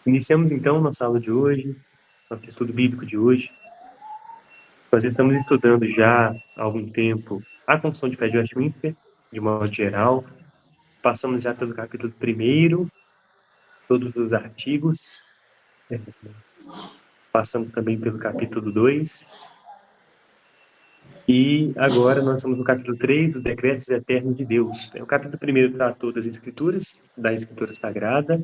Iniciamos então nossa aula de hoje, nosso estudo bíblico de hoje. Nós estamos estudando já há algum tempo a Confissão de Fé de Westminster, de modo geral. Passamos já pelo capítulo 1, todos os artigos. Passamos também pelo capítulo 2. E agora nós estamos no capítulo 3, os decretos eternos de Deus. O capítulo 1 tratou das Escrituras, da Escritura Sagrada.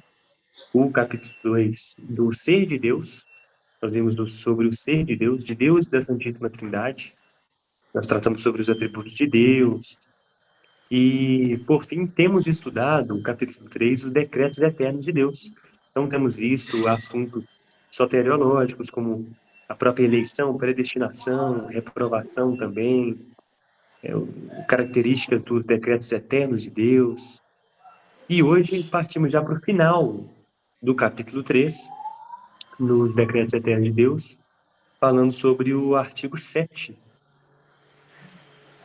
O capítulo 2, do ser de Deus. Nós vimos sobre o ser de Deus e da Santíssima Trindade. Nós tratamos sobre os atributos de Deus. E, por fim, temos estudado, o capítulo 3, os decretos eternos de Deus. Então, temos visto assuntos soteriológicos, como a própria eleição, predestinação, reprovação também, características dos decretos eternos de Deus. E hoje partimos já para o final do capítulo 3, nos decretos eternos de Deus, falando sobre o artigo 7.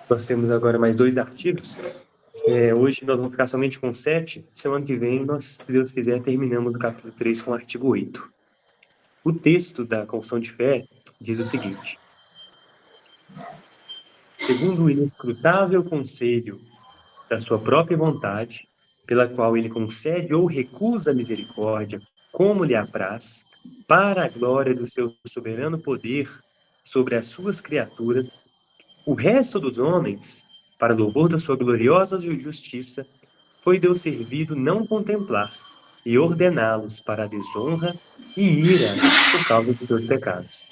Nós temos agora mais 2 artigos. Hoje nós vamos ficar somente com 7. Semana que vem, nós, se Deus quiser, terminamos o capítulo 3 com o artigo 8. O texto da Confissão de Fé diz o seguinte: segundo o inescrutável conselho da sua própria vontade, pela qual ele concede ou recusa a misericórdia, como lhe apraz, para a glória do seu soberano poder sobre as suas criaturas, o resto dos homens, para louvor da sua gloriosa justiça, foi Deus servido não contemplar e ordená-los para a desonra e ira por causa de seus pecados.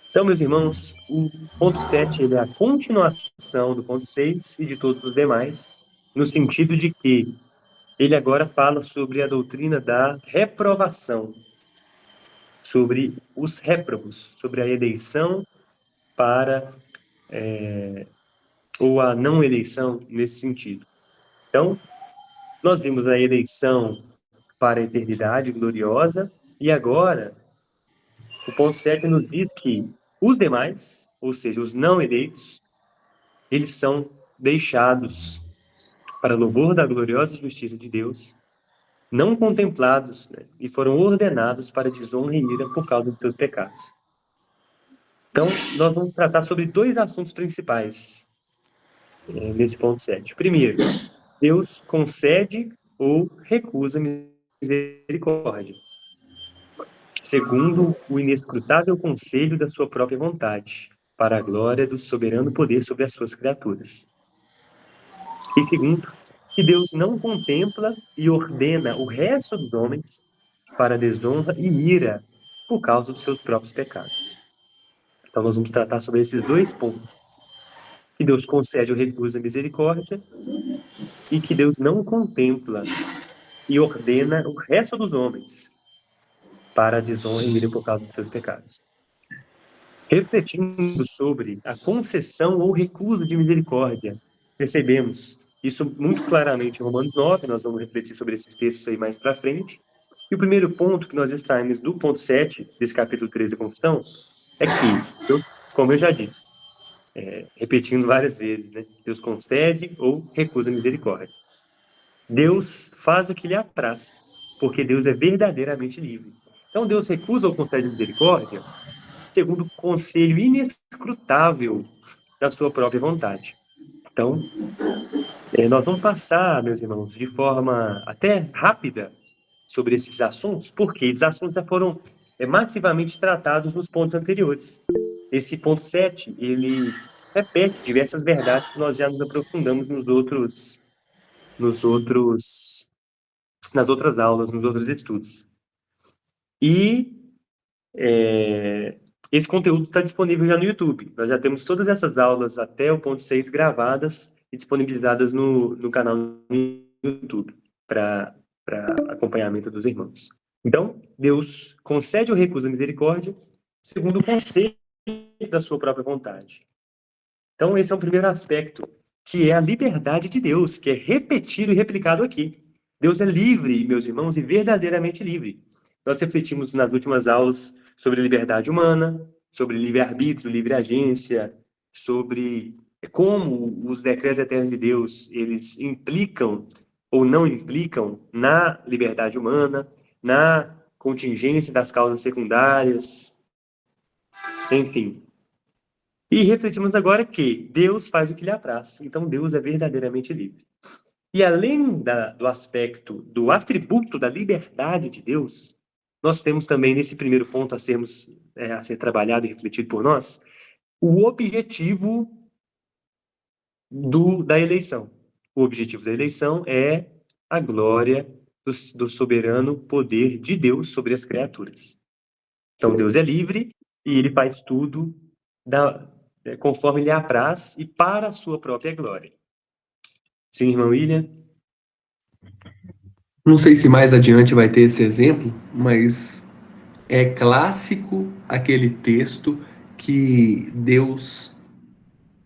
Então, meus irmãos, o ponto 7 ele é a continuação do ponto 6 e de todos os demais, no sentido de que ele agora fala sobre a doutrina da reprovação, sobre os réprobos, sobre a eleição para ou a não eleição nesse sentido. Então, nós vimos a eleição para a eternidade gloriosa e agora o ponto 7 nos diz que os demais, ou seja, os não eleitos, eles são deixados para louvor da gloriosa justiça de Deus, não contemplados, né, e foram ordenados para desonra e ira por causa dos seus pecados. Então, nós vamos tratar sobre 2 assuntos principais nesse ponto 7. Primeiro, Deus concede ou recusa misericórdia. Segundo o inescrutável conselho da sua própria vontade, para a glória do soberano poder sobre as suas criaturas. E segundo, que Deus não contempla e ordena o resto dos homens para desonra e ira por causa dos seus próprios pecados. Então, nós vamos tratar sobre esses 2 pontos. Que Deus concede ou recusa misericórdia e que Deus não contempla e ordena o resto dos homens para a desonra e ira por causa dos seus pecados. Refletindo sobre a concessão ou recusa de misericórdia, percebemos isso muito claramente em Romanos 9, nós vamos refletir sobre esses textos aí mais para frente. E o primeiro ponto que nós extraímos do ponto 7, desse capítulo 13 da Confissão, é que Deus, como eu já disse, repetindo várias vezes, né, Deus concede ou recusa misericórdia. Deus faz o que lhe apraz, porque Deus é verdadeiramente livre. Então, Deus recusa ou concede misericórdia segundo o conselho inescrutável da sua própria vontade. Então, nós vamos passar, meus irmãos, de forma até rápida sobre esses assuntos, porque esses assuntos já foram massivamente tratados nos pontos anteriores. Esse ponto 7, ele repete diversas verdades que nós já nos aprofundamos nas outras aulas, nos outros estudos. E esse conteúdo está disponível já no YouTube. Nós já temos todas essas aulas até o ponto 6 gravadas e disponibilizadas no canal no YouTube para acompanhamento dos irmãos. Então, Deus concede ou recusa misericórdia segundo o conselho da sua própria vontade. Então, esse é o primeiro aspecto, que é a liberdade de Deus, que é repetido e replicado aqui. Deus é livre, meus irmãos, e verdadeiramente livre. Nós refletimos nas últimas aulas sobre liberdade humana, sobre livre-arbítrio, livre-agência, sobre como os decretos eternos de Deus, eles implicam ou não implicam na liberdade humana, na contingência das causas secundárias, enfim. E refletimos agora que Deus faz o que lhe apraz, então Deus é verdadeiramente livre. E além do aspecto, do atributo da liberdade de Deus, nós temos também, nesse primeiro ponto a ser trabalhado e refletido por nós, o objetivo da eleição. O objetivo da eleição é a glória do soberano poder de Deus sobre as criaturas. Então, Deus é livre e ele faz tudo conforme lhe apraz e para a sua própria glória. Sim, irmão William? Não sei se mais adiante vai ter esse exemplo, mas é clássico aquele texto que Deus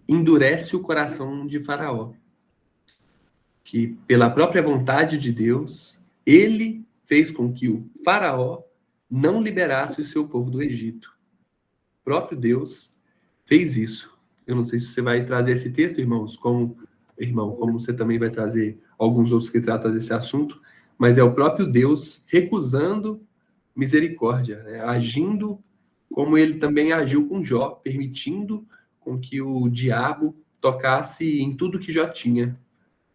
endurece o coração de Faraó, que pela própria vontade de Deus, ele fez com que o Faraó não liberasse o seu povo do Egito. O próprio Deus fez isso. Eu não sei se você vai trazer esse texto, como você também vai trazer alguns outros que tratam desse assunto, mas é o próprio Deus recusando misericórdia, né? Agindo como ele também agiu com Jó, permitindo com que o diabo tocasse em tudo que Jó tinha.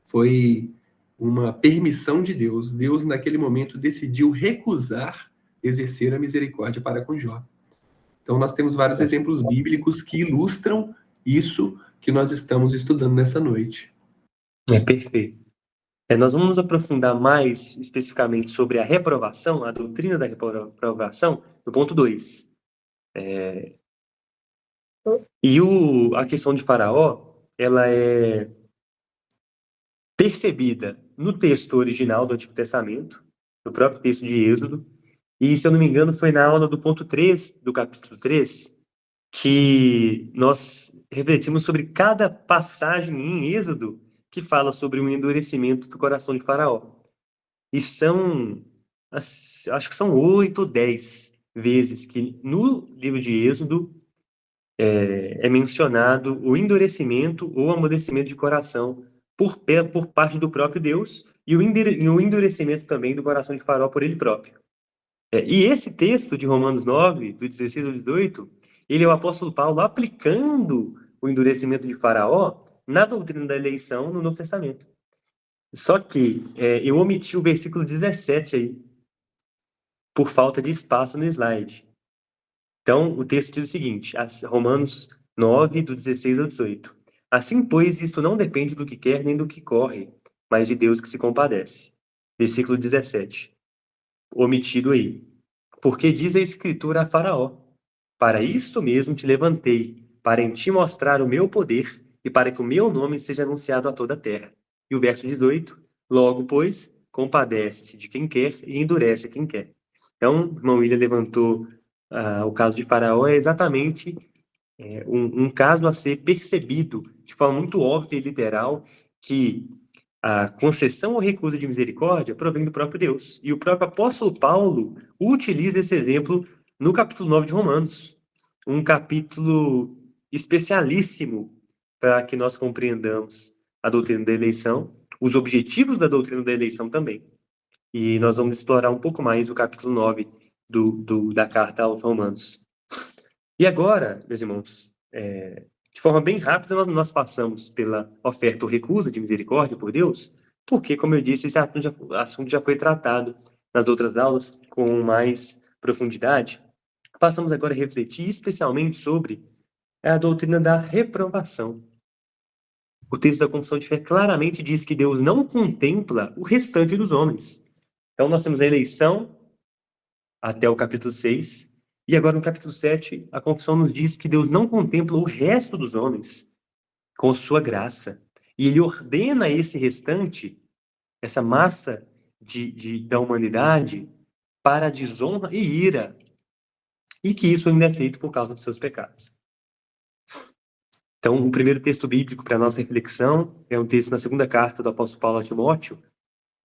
Foi uma permissão de Deus. Deus, naquele momento, decidiu recusar exercer a misericórdia para com Jó. Então, nós temos vários exemplos bíblicos que ilustram isso que nós estamos estudando nessa noite. É perfeito. Nós vamos nos aprofundar mais especificamente sobre a reprovação, a doutrina da reprovação, no ponto 2. E a questão de Faraó, ela é percebida no texto original do Antigo Testamento, no próprio texto de Êxodo, e, se eu não me engano, foi na aula do ponto 3 do capítulo 3 que nós refletimos sobre cada passagem em Êxodo que fala sobre o endurecimento do coração de Faraó. E acho que são 8 ou 10 vezes que no livro de Êxodo é mencionado o endurecimento ou amollecimento de coração por parte do próprio Deus e o endurecimento também do coração de Faraó por ele próprio. E esse texto de Romanos 9, do 16 ao 18, ele é o apóstolo Paulo aplicando o endurecimento de Faraó na doutrina da eleição no Novo Testamento. Só que eu omiti o versículo 17 aí, por falta de espaço no slide. Então, o texto diz o seguinte, Romanos 9, do 16 ao 18. Assim, pois, isto não depende do que quer nem do que corre, mas de Deus que se compadece. Versículo 17. Omitido aí. Porque diz a Escritura a Faraó: para isto mesmo te levantei, para em ti mostrar o meu poder e para que o meu nome seja anunciado a toda a terra. E o verso 18. Logo, pois, compadece-se de quem quer e endurece a quem quer. Então, o irmão William levantou o caso de Faraó, é exatamente um caso a ser percebido de forma muito óbvia e literal, que a concessão ou recusa de misericórdia provém do próprio Deus. E o próprio apóstolo Paulo utiliza esse exemplo no capítulo 9 de Romanos, um capítulo especialíssimo para que nós compreendamos a doutrina da eleição, os objetivos da doutrina da eleição também. E nós vamos explorar um pouco mais o capítulo 9 da carta aos Romanos. E agora, meus irmãos, de forma bem rápida, nós passamos pela oferta ou recusa de misericórdia por Deus, porque, como eu disse, esse assunto já foi tratado nas outras aulas com mais profundidade. Passamos agora a refletir especialmente sobre a doutrina da reprovação. O texto da Confissão de Fé claramente diz que Deus não contempla o restante dos homens. Então, nós temos a eleição até o capítulo 6, e agora no capítulo 7, a confissão nos diz que Deus não contempla o resto dos homens com sua graça. E ele ordena esse restante, essa massa da humanidade, para desonra e ira. E que isso ainda é feito por causa dos seus pecados. Então, o primeiro texto bíblico para a nossa reflexão é um texto na segunda carta do apóstolo Paulo a Timóteo,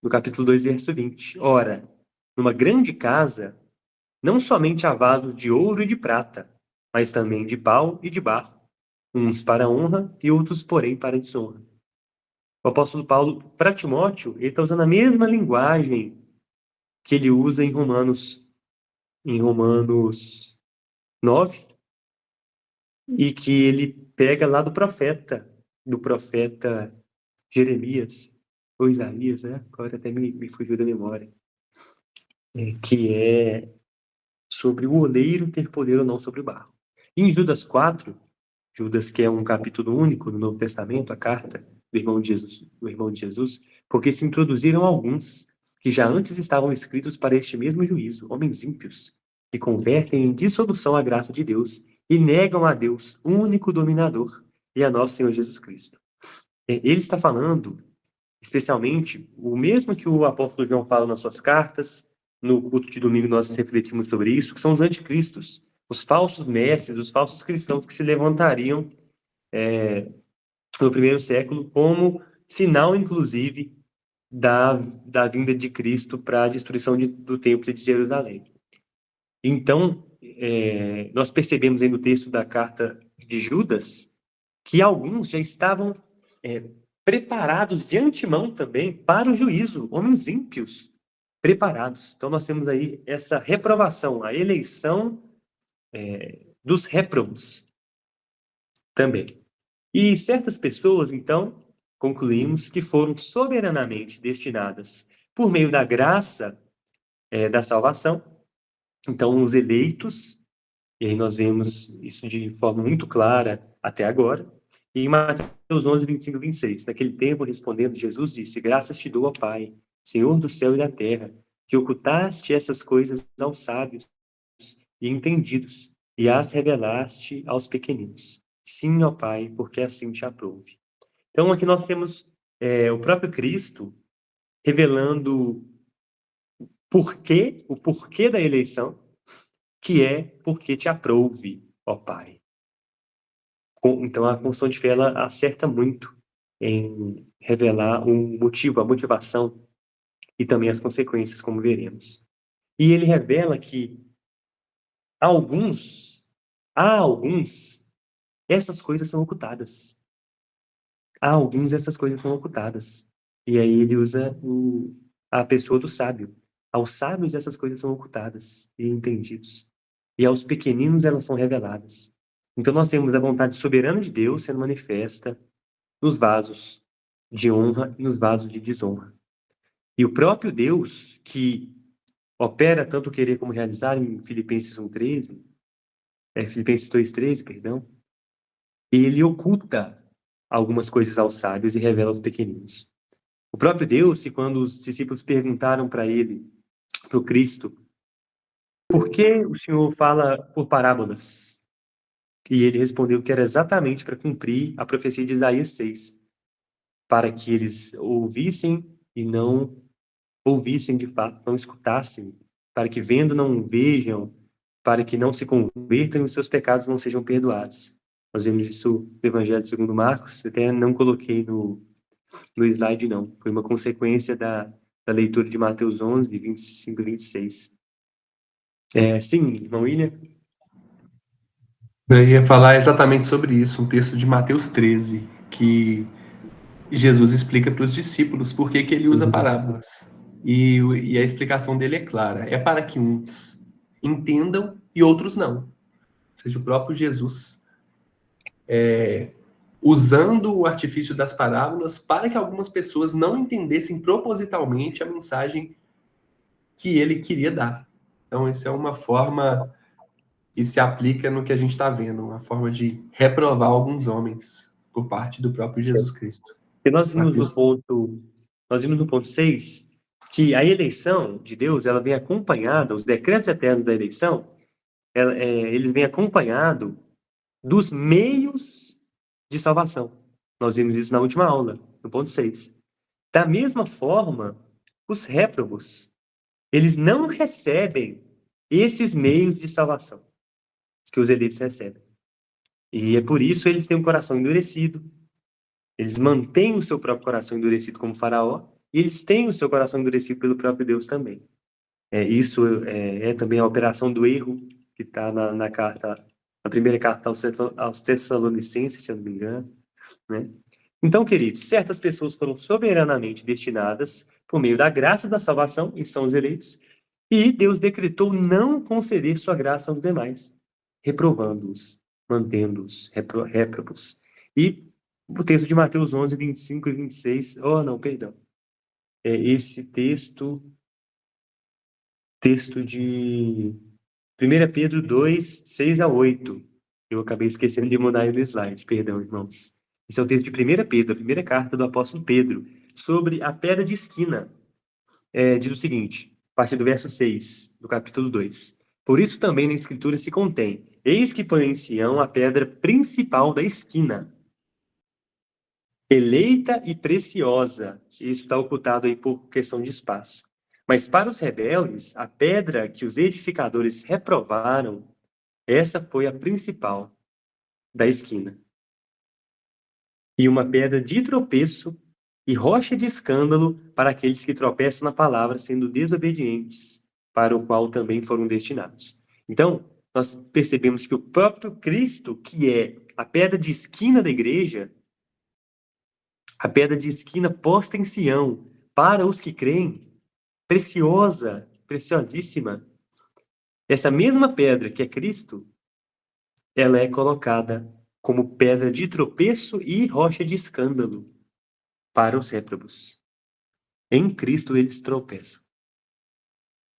no capítulo 2, verso 20. Ora, numa grande casa, não somente há vasos de ouro e de prata, mas também de pau e de barro, uns para honra e outros, porém, para desonra. O apóstolo Paulo, para Timóteo, ele está usando a mesma linguagem que ele usa em Romanos 9, e que ele pega lá do profeta Jeremias, ou Isaías, né? Agora até me fugiu da memória, que é sobre o oleiro ter poder ou não sobre o barro. E em Judas 4, Judas, que é um capítulo único no Novo Testamento, a carta do irmão de Jesus, porque se introduziram alguns que já antes estavam escritos para este mesmo juízo, homens ímpios, que convertem em dissolução a graça de Deus e negam a Deus, o único dominador, e a nosso Senhor Jesus Cristo. Ele está falando, especialmente, o mesmo que o apóstolo João fala nas suas cartas. No culto de domingo nós refletimos sobre isso, que são os anticristos, os falsos mestres, os falsos cristãos que se levantariam no primeiro século como sinal, inclusive, da vinda de Cristo para a destruição do Templo de Jerusalém. Então, nós percebemos aí no texto da carta de Judas que alguns já estavam preparados de antemão também para o juízo, homens ímpios preparados. Então, nós temos aí essa reprovação, a eleição dos réprobos também. E certas pessoas, então, concluímos que foram soberanamente destinadas por meio da graça da salvação. Então, os eleitos, e aí nós vemos isso de forma muito clara até agora. E em Mateus 11, 25 e 26, naquele tempo, respondendo, Jesus disse: Graças te dou, ó Pai, Senhor do céu e da terra, que ocultaste essas coisas aos sábios e entendidos, e as revelaste aos pequeninos. Sim, ó Pai, porque assim te aprouve. Então, aqui nós temos o próprio Cristo revelando o porquê da eleição, que é porque te aprouve, ó Pai. Então, a confissão de fé, ela acerta muito em revelar um motivo, a motivação e também as consequências, como veremos. E ele revela que a alguns, essas coisas são ocultadas. A alguns, essas coisas são ocultadas. E aí ele usa a pessoa do sábio. Aos sábios, essas coisas são ocultadas e entendidos. E aos pequeninos, elas são reveladas. Então, nós temos a vontade soberana de Deus sendo manifesta nos vasos de honra e nos vasos de desonra. E o próprio Deus, que opera tanto querer como realizar, em Filipenses 1:13, Filipenses 2:13, perdão, ele oculta algumas coisas aos sábios e revela aos pequeninos. O próprio Deus, que quando os discípulos perguntaram para ele, para o Cristo, por que o Senhor fala por parábolas? E ele respondeu que era exatamente para cumprir a profecia de Isaías 6, para que eles ouvissem e não ouvissem de fato, não escutassem, para que vendo não vejam, para que não se convertam e os seus pecados não sejam perdoados. Nós vemos isso no Evangelho segundo Marcos, até não coloquei no slide não, foi uma consequência da leitura de Mateus 11, 25 e 26. Sim, irmão William? Eu ia falar exatamente sobre isso, um texto de Mateus 13, que Jesus explica para os discípulos por que ele usa parábolas. E a explicação dele é clara. É para que uns entendam e outros não. Ou seja, o próprio Jesus usando o artifício das parábolas para que algumas pessoas não entendessem propositalmente a mensagem que ele queria dar. Então, isso é uma forma que se aplica no que a gente está vendo, uma forma de reprovar alguns homens por parte do próprio Jesus Cristo. E nós vimos no ponto 6 que a eleição de Deus, ela vem acompanhada, os decretos eternos da eleição, eles vêm acompanhados dos meios de salvação. Nós vimos isso na última aula, no ponto 6. Da mesma forma, os réprobos, eles não recebem esses meios de salvação que os eleitos recebem. E é por isso eles têm um coração endurecido, eles mantêm o seu próprio coração endurecido como Faraó, e eles têm o seu coração endurecido pelo próprio Deus também. Isso é também a operação do erro, que está na primeira carta aos Tessalonicenses, se eu não me engano, né? Então, queridos, certas pessoas foram soberanamente destinadas por meio da graça da salvação, e são os eleitos, e Deus decretou não conceder sua graça aos demais, reprovando-os, mantendo-os réprobos. E o texto de Mateus 11, 25 e 26, oh não, perdão, é esse texto de 1 Pedro 2, 6 a 8. Eu acabei esquecendo de mudar aí no slide, perdão, irmãos. Esse é o texto de 1 Pedro, a primeira carta do apóstolo Pedro, sobre a pedra de esquina. Diz o seguinte, a partir do verso 6, do capítulo 2. Por isso também na Escritura se contém: eis que põe em Sião a pedra principal da esquina, eleita e preciosa. Isso está ocultado aí por questão de espaço. Mas para os rebeldes, a pedra que os edificadores reprovaram, essa foi a principal da esquina. E uma pedra de tropeço e rocha de escândalo para aqueles que tropeçam na palavra, sendo desobedientes, para o qual também foram destinados. Então, nós percebemos que o próprio Cristo, que é a pedra de esquina da igreja, a pedra de esquina posta em Sião, para os que creem, preciosa, preciosíssima, essa mesma pedra que é Cristo, ela é colocada como pedra de tropeço e rocha de escândalo para os réprobos. Em Cristo eles tropeçam.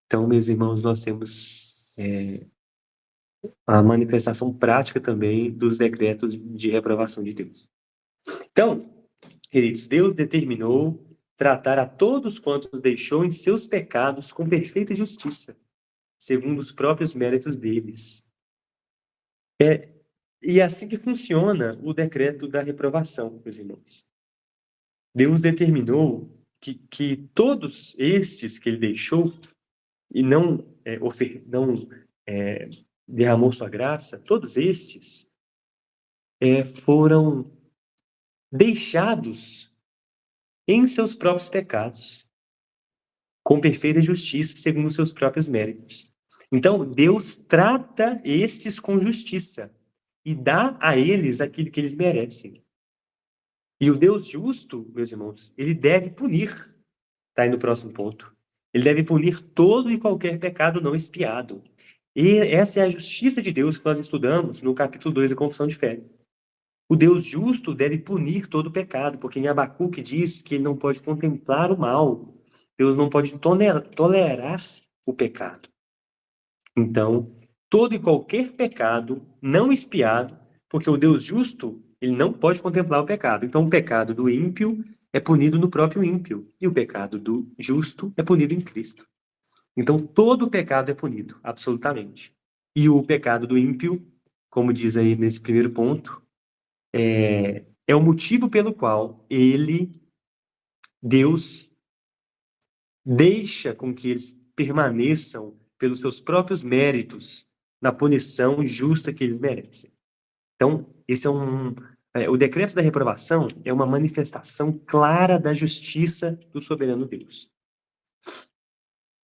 Então, meus irmãos, nós temos a manifestação prática também dos decretos de reprovação de Deus. Então, queridos, Deus determinou tratar a todos quantos deixou em seus pecados com perfeita justiça, segundo os próprios méritos deles. E é assim que funciona o decreto da reprovação, meus irmãos. Deus determinou que todos estes que ele deixou e não derramou sua graça, todos estes foram deixados em seus próprios pecados, com perfeita justiça, segundo os seus próprios méritos. Então, Deus trata estes com justiça e dá a eles aquilo que eles merecem. E o Deus justo, meus irmãos, ele deve punir, está aí no próximo ponto. Ele deve punir todo e qualquer pecado não expiado. E essa é a justiça de Deus que nós estudamos no capítulo 2 da Confissão de Fé. O Deus justo deve punir todo o pecado, porque em Abacuque diz que ele não pode contemplar o mal. Deus não pode tolerar o pecado. Então, todo e qualquer pecado não expiado, porque o Deus justo, ele não pode contemplar o pecado. Então, o pecado do ímpio é punido no próprio ímpio, e o pecado do justo é punido em Cristo. Então, todo pecado é punido, absolutamente. E o pecado do ímpio, como diz aí nesse primeiro ponto, é o motivo pelo qual Deus, deixa com que eles permaneçam pelos seus próprios méritos na punição justa que eles merecem. Então, esse o decreto da reprovação é uma manifestação clara da justiça do soberano Deus.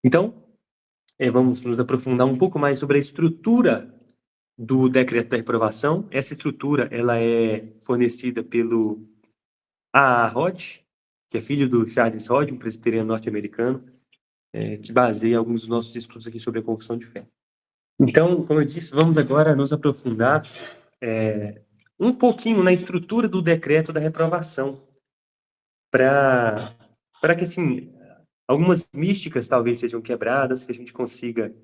Então, vamos nos aprofundar um pouco mais sobre a estrutura do decreto da reprovação. Essa estrutura ela é fornecida pelo A. Rod, que é filho do Charles Rod, um presbiteriano norte-americano, que baseia alguns dos nossos estudos aqui sobre a confissão de fé. Então, como eu disse, vamos agora nos aprofundar um pouquinho na estrutura do decreto da reprovação, para que, assim, algumas místicas talvez sejam quebradas, que a gente consiga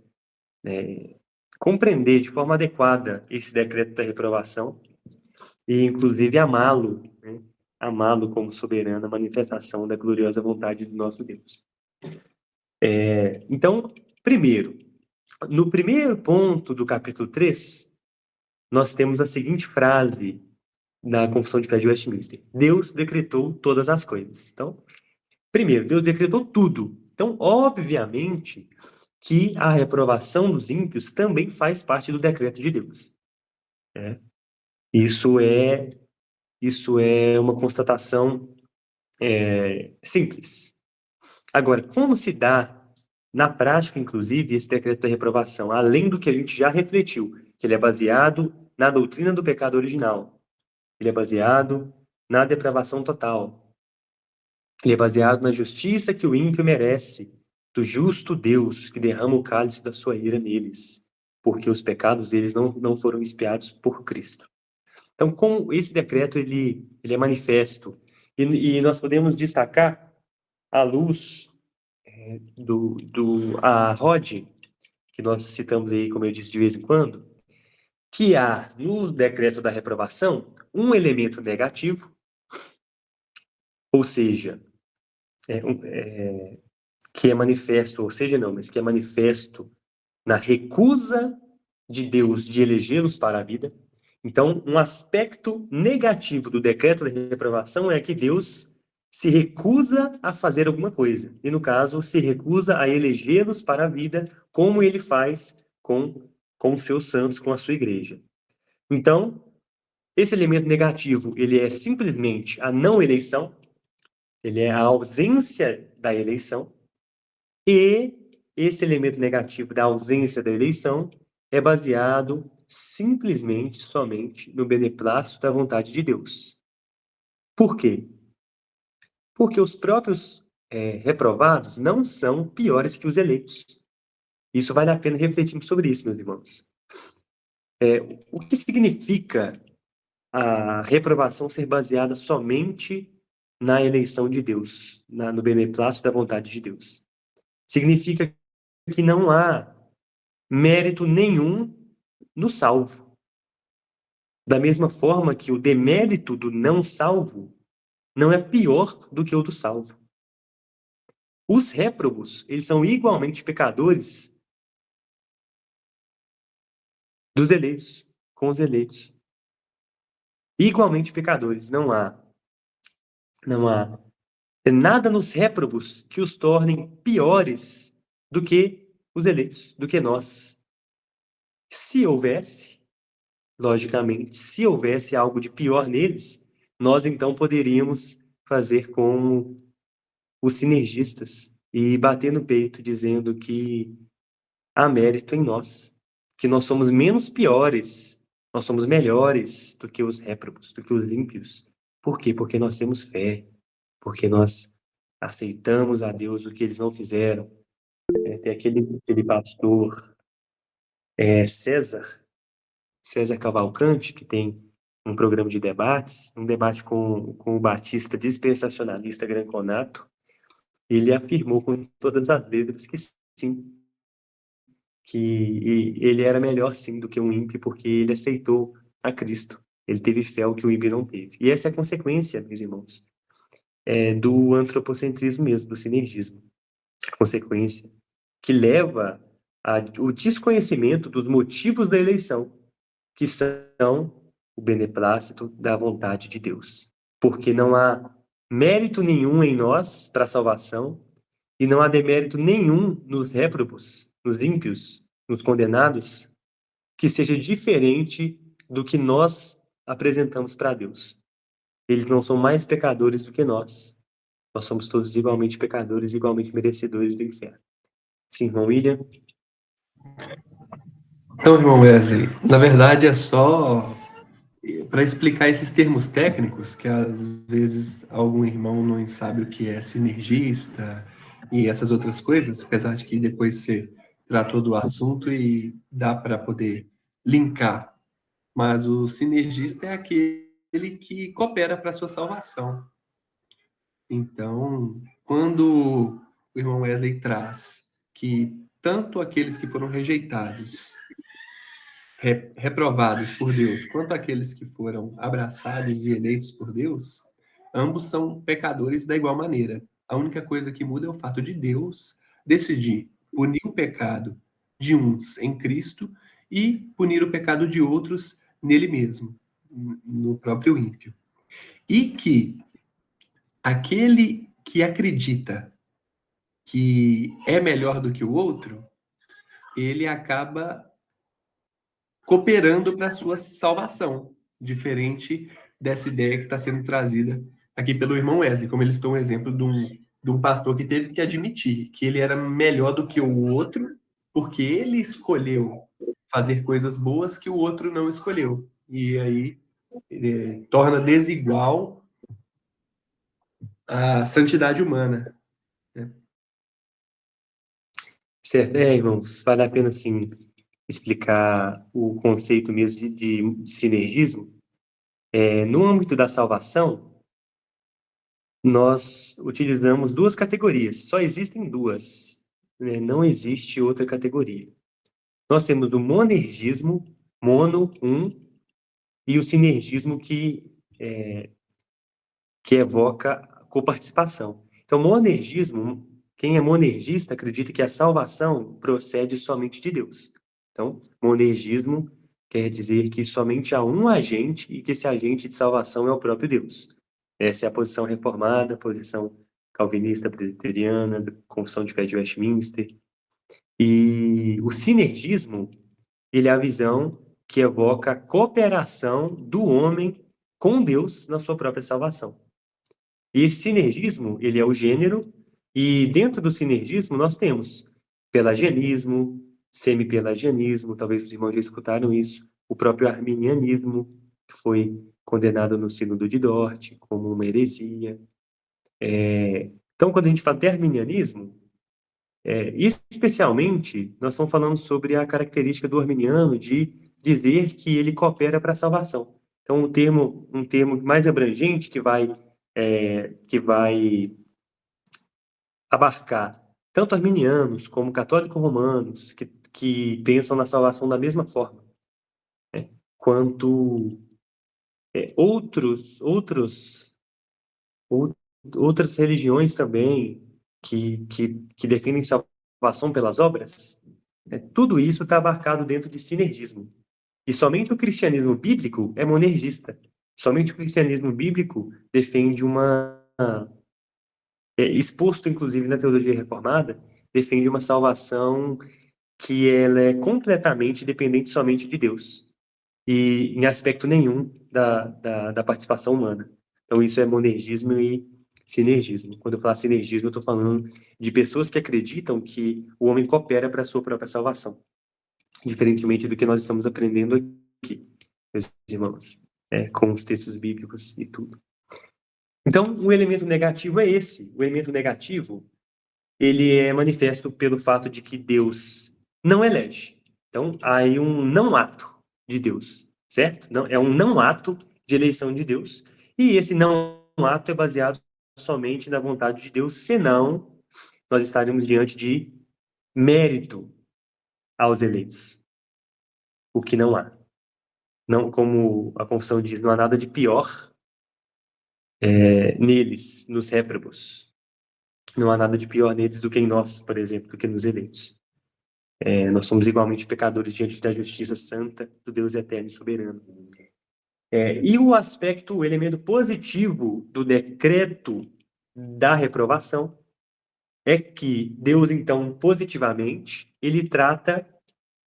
compreender de forma adequada esse decreto da reprovação e, inclusive, amá-lo, né? Amá-lo como soberana manifestação da gloriosa vontade do nosso Deus. Então, primeiro, no primeiro ponto do capítulo 3, nós temos a seguinte frase na Confissão de Fé de Westminster: Deus decretou todas as coisas. Então, primeiro, Deus decretou tudo. Então, obviamente, que a reprovação dos ímpios também faz parte do decreto de Deus. Isso é uma constatação simples. Agora, como se dá na prática, inclusive, esse decreto da reprovação, além do que a gente já refletiu, que ele é baseado na doutrina do pecado original, ele é baseado na depravação total. Ele é baseado na justiça que o ímpio merece, do justo Deus que derrama o cálice da sua ira neles, porque os pecados deles não foram expiados por Cristo. Então, com esse decreto, ele é manifesto. E nós podemos destacar, à luz a Rod, que nós citamos aí, como eu disse, de vez em quando, que há no decreto da reprovação um elemento negativo, ou seja, que é manifesto, ou seja, não, mas que é manifesto na recusa de Deus de elegê-los para a vida. Então, um aspecto negativo do decreto da reprovação é que Deus se recusa a fazer alguma coisa. E, no caso, se recusa a elegê-los para a vida, como ele faz com os seus santos, com a sua igreja. Então, esse elemento negativo, ele é simplesmente a não eleição, ele é a ausência da eleição, e esse elemento negativo da ausência da eleição é baseado simplesmente, somente no beneplácito da vontade de Deus. Por quê? Porque os próprios reprovados não são piores que os eleitos. Isso vale a pena refletirmos sobre isso, meus irmãos. O que significa a reprovação ser baseada somente na eleição de Deus, no beneplácito da vontade de Deus? Significa que não há mérito nenhum no salvo. Da mesma forma que o demérito do não salvo não é pior do que o do salvo. Os réprobos, eles são igualmente pecadores dos eleitos, com os eleitos. Igualmente pecadores. Não há nada nos réprobos que os tornem piores do que os eleitos, do que nós. Se houvesse, logicamente, se houvesse algo de pior neles, nós então poderíamos fazer como os sinergistas e bater no peito dizendo que há mérito em nós, que nós somos menos piores, nós somos melhores do que os réprobos, do que os ímpios. Por quê? Porque nós temos fé, porque nós aceitamos a Deus o que eles não fizeram. Tem aquele pastor César Cavalcante, que tem um programa de debates, um debate com o batista dispensacionalista Granconato. Ele afirmou com todas as letras que sim, que ele era melhor sim do que um ímpio, porque ele aceitou a Cristo. Ele teve fé, o que o ímpio não teve. E essa é a consequência, meus irmãos, do antropocentrismo mesmo, do sinergismo. A consequência que leva ao desconhecimento dos motivos da eleição, que são o beneplácito da vontade de Deus. Porque não há mérito nenhum em nós para a salvação, e não há demérito nenhum nos réprobos, nos ímpios, nos condenados, que seja diferente do que nós apresentamos para Deus. Eles não são mais pecadores do que nós. Nós somos todos igualmente pecadores, igualmente merecedores do inferno. Sim, irmão William? Então, irmão Wesley, na verdade é só para explicar esses termos técnicos, que às vezes algum irmão não sabe o que é sinergista e essas outras coisas, apesar de que depois você tratou do assunto e dá para poder linkar. Mas o sinergista é aquele que coopera para a sua salvação. Então, quando o irmão Wesley traz que tanto aqueles que foram rejeitados, reprovados por Deus, quanto aqueles que foram abraçados e eleitos por Deus, ambos são pecadores da igual maneira. A única coisa que muda é o fato de Deus decidir punir o pecado de uns em Cristo e punir o pecado de outros nele mesmo, no próprio ímpio. E que aquele que acredita que é melhor do que o outro, ele acaba cooperando para a sua salvação, diferente dessa ideia que está sendo trazida aqui pelo irmão Wesley, como eles estão um exemplo de um pastor que teve que admitir que ele era melhor do que o outro, porque ele escolheu fazer coisas boas que o outro não escolheu. E aí torna desigual a santidade humana, né? Certo, irmãos, vale a pena, sim, explicar o conceito mesmo de sinergismo. No âmbito da salvação, nós utilizamos duas categorias, só existem duas, né? Não existe outra categoria. Nós temos o monergismo, mono, um, e o sinergismo que evoca coparticipação. Então, monergismo, quem é monergista acredita que a salvação procede somente de Deus. Então, monergismo quer dizer que somente há um agente e que esse agente de salvação é o próprio Deus. Essa é a posição reformada, a posição calvinista presbiteriana, da Confissão de Fé de Westminster. E o sinergismo, ele é a visão que evoca a cooperação do homem com Deus na sua própria salvação. E esse sinergismo, ele é o gênero, e dentro do sinergismo nós temos pelagianismo, semi-pelagianismo, talvez os irmãos já escutaram isso, o próprio arminianismo, que foi condenado no Sínodo de Dort como uma heresia. Então, quando a gente fala de arminianismo, especialmente, nós estamos falando sobre a característica do arminiano de dizer que ele coopera para a salvação. Então, um termo mais abrangente que vai abarcar tanto arminianos como católicos romanos, que pensam na salvação da mesma forma, né? Quanto ou- outras religiões também que defendem salvação pelas obras, né? Tudo isso está abarcado dentro de sinergismo. E somente o cristianismo bíblico é monergista. Somente o cristianismo bíblico defende exposto inclusive na teologia reformada, defende uma salvação que ela é completamente dependente somente de Deus e em aspecto nenhum da participação humana. Então isso é monergismo e sinergismo. Quando eu falar sinergismo, eu estou falando de pessoas que acreditam que o homem coopera para a sua própria salvação, diferentemente do que nós estamos aprendendo aqui, meus irmãos, com os textos bíblicos e tudo. Então, o elemento negativo é esse. O elemento negativo, ele é manifesto pelo fato de que Deus não elege. Então, há aí um não ato de Deus, certo? Não, é um não ato de eleição de Deus. E esse não ato é baseado somente na vontade de Deus, senão nós estaríamos diante de mérito aos eleitos, o que não há. Não, como a confissão diz, não há nada de pior neles, nos réprobos. Não há nada de pior neles do que em nós, por exemplo, do que nos eleitos. Nós somos igualmente pecadores diante da justiça santa do Deus eterno e soberano. E o elemento positivo do decreto da reprovação é que Deus, então, positivamente, ele trata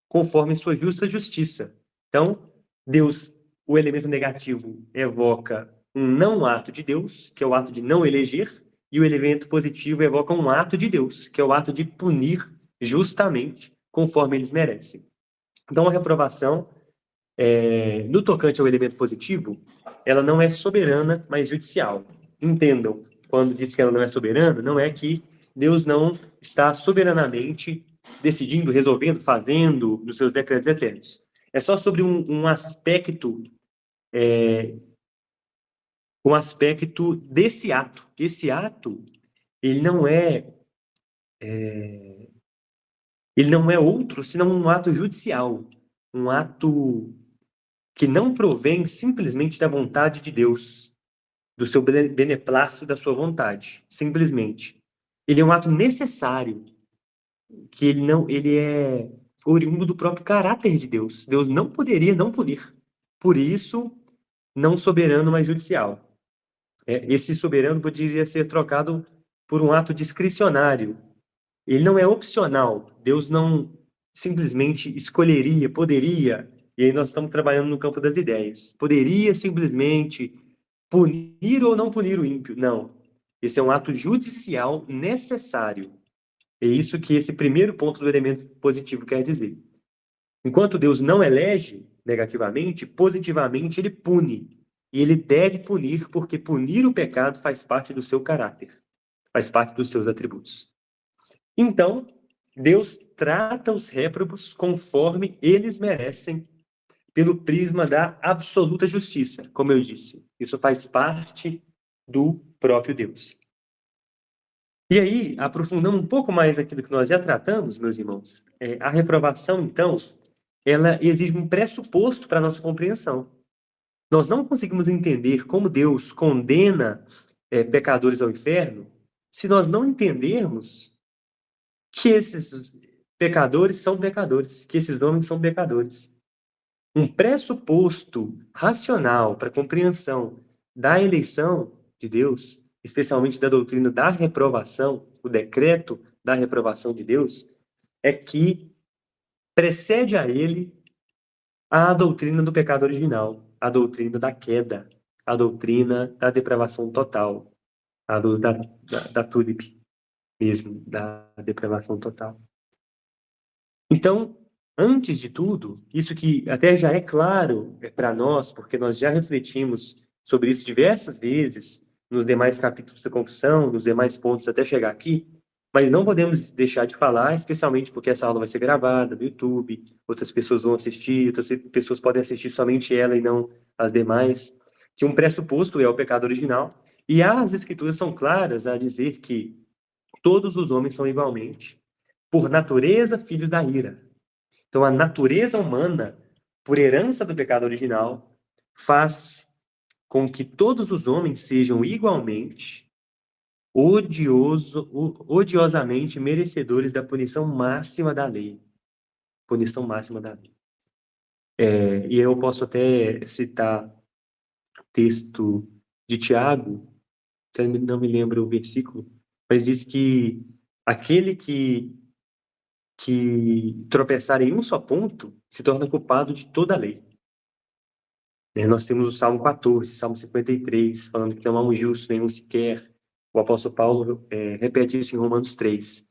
conforme sua justa justiça. Então, Deus, o elemento negativo evoca um não ato de Deus, que é o ato de não eleger, e o elemento positivo evoca um ato de Deus, que é o ato de punir justamente conforme eles merecem. Então, a reprovação, no tocante ao elemento positivo, ela não é soberana, mas judicial. Entendam, quando diz que ela não é soberana, não é que Deus não está soberanamente decidindo, resolvendo, fazendo nos seus decretos eternos. É só sobre um aspecto desse ato. Esse ato, ele não é outro senão um ato judicial, um ato que não provém simplesmente da vontade de Deus, do seu beneplácito, da sua vontade, simplesmente. Ele é um ato necessário, que ele é oriundo do próprio caráter de Deus. Deus não poderia não punir. Por isso, não soberano, mas judicial. Esse soberano poderia ser trocado por um ato discricionário. Ele não é opcional. Deus não simplesmente escolheria, poderia, e aí nós estamos trabalhando no campo das ideias. Poderia simplesmente punir ou não punir o ímpio. Não. Esse é um ato judicial necessário. É isso que esse primeiro ponto do elemento positivo quer dizer. Enquanto Deus não elege negativamente, positivamente ele pune. e ele deve punir, porque punir o pecado faz parte do seu caráter, faz parte dos seus atributos. Então, Deus trata os réprobos conforme eles merecem, pelo prisma da absoluta justiça, como eu disse. Isso faz parte do próprio Deus. E aí, aprofundando um pouco mais aquilo que nós já tratamos, meus irmãos, a reprovação, então, ela exige um pressuposto para a nossa compreensão. Nós não conseguimos entender como Deus condena pecadores ao inferno se nós não entendermos que esses pecadores são pecadores, que esses homens são pecadores. Um pressuposto racional para a compreensão da eleição de Deus, especialmente da doutrina da reprovação, o decreto da reprovação de Deus, é que precede a ele a doutrina do pecado original, a doutrina da queda, a doutrina da depravação total, a luz da tulip mesmo, da depravação total. Então, antes de tudo, isso que até já é claro para nós, porque nós já refletimos sobre isso diversas vezes, nos demais capítulos da confissão, nos demais pontos até chegar aqui, mas não podemos deixar de falar, especialmente porque essa aula vai ser gravada no YouTube, outras pessoas vão assistir, outras pessoas podem assistir somente ela e não as demais, que um pressuposto é o pecado original, e as escrituras são claras a dizer que todos os homens são igualmente, por natureza, filhos da ira. Então, a natureza humana, por herança do pecado original, faz com que todos os homens sejam igualmente odiosamente merecedores da punição máxima da lei. Punição máxima da lei. E eu posso até citar texto de Tiago, não me lembro o versículo, mas diz que aquele que tropeçar em um só ponto se torna culpado de toda a lei. Nós temos o Salmo 14, Salmo 53, falando que não há um justo nenhum sequer. O apóstolo Paulo repete isso em Romanos 3.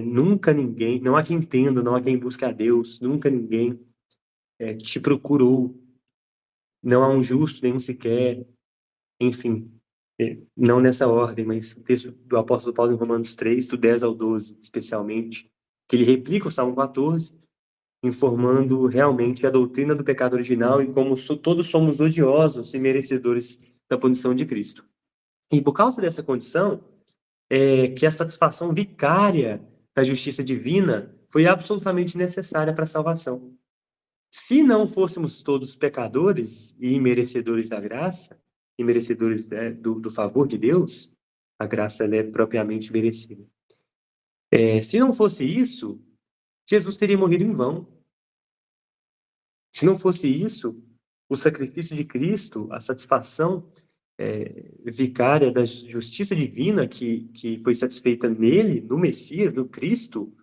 Nunca ninguém, não há quem entenda, não há quem busque a Deus, nunca ninguém te procurou. Não há um justo nenhum sequer. Enfim, não nessa ordem, mas o texto do apóstolo Paulo em Romanos 3, do 10 ao 12, especialmente, que ele replica o Salmo 14, informando realmente a doutrina do pecado original e como todos somos odiosos e merecedores da punição de Cristo. E por causa dessa condição, que a satisfação vicária da justiça divina foi absolutamente necessária para a salvação. Se não fôssemos todos pecadores e merecedores da graça, e merecedores do favor de Deus, a graça ela é propriamente merecida. Se não fosse isso, Jesus teria morrido em vão. Se não fosse isso, o sacrifício de Cristo, a satisfação vicária da justiça divina que foi satisfeita nele, no Messias, no Cristo,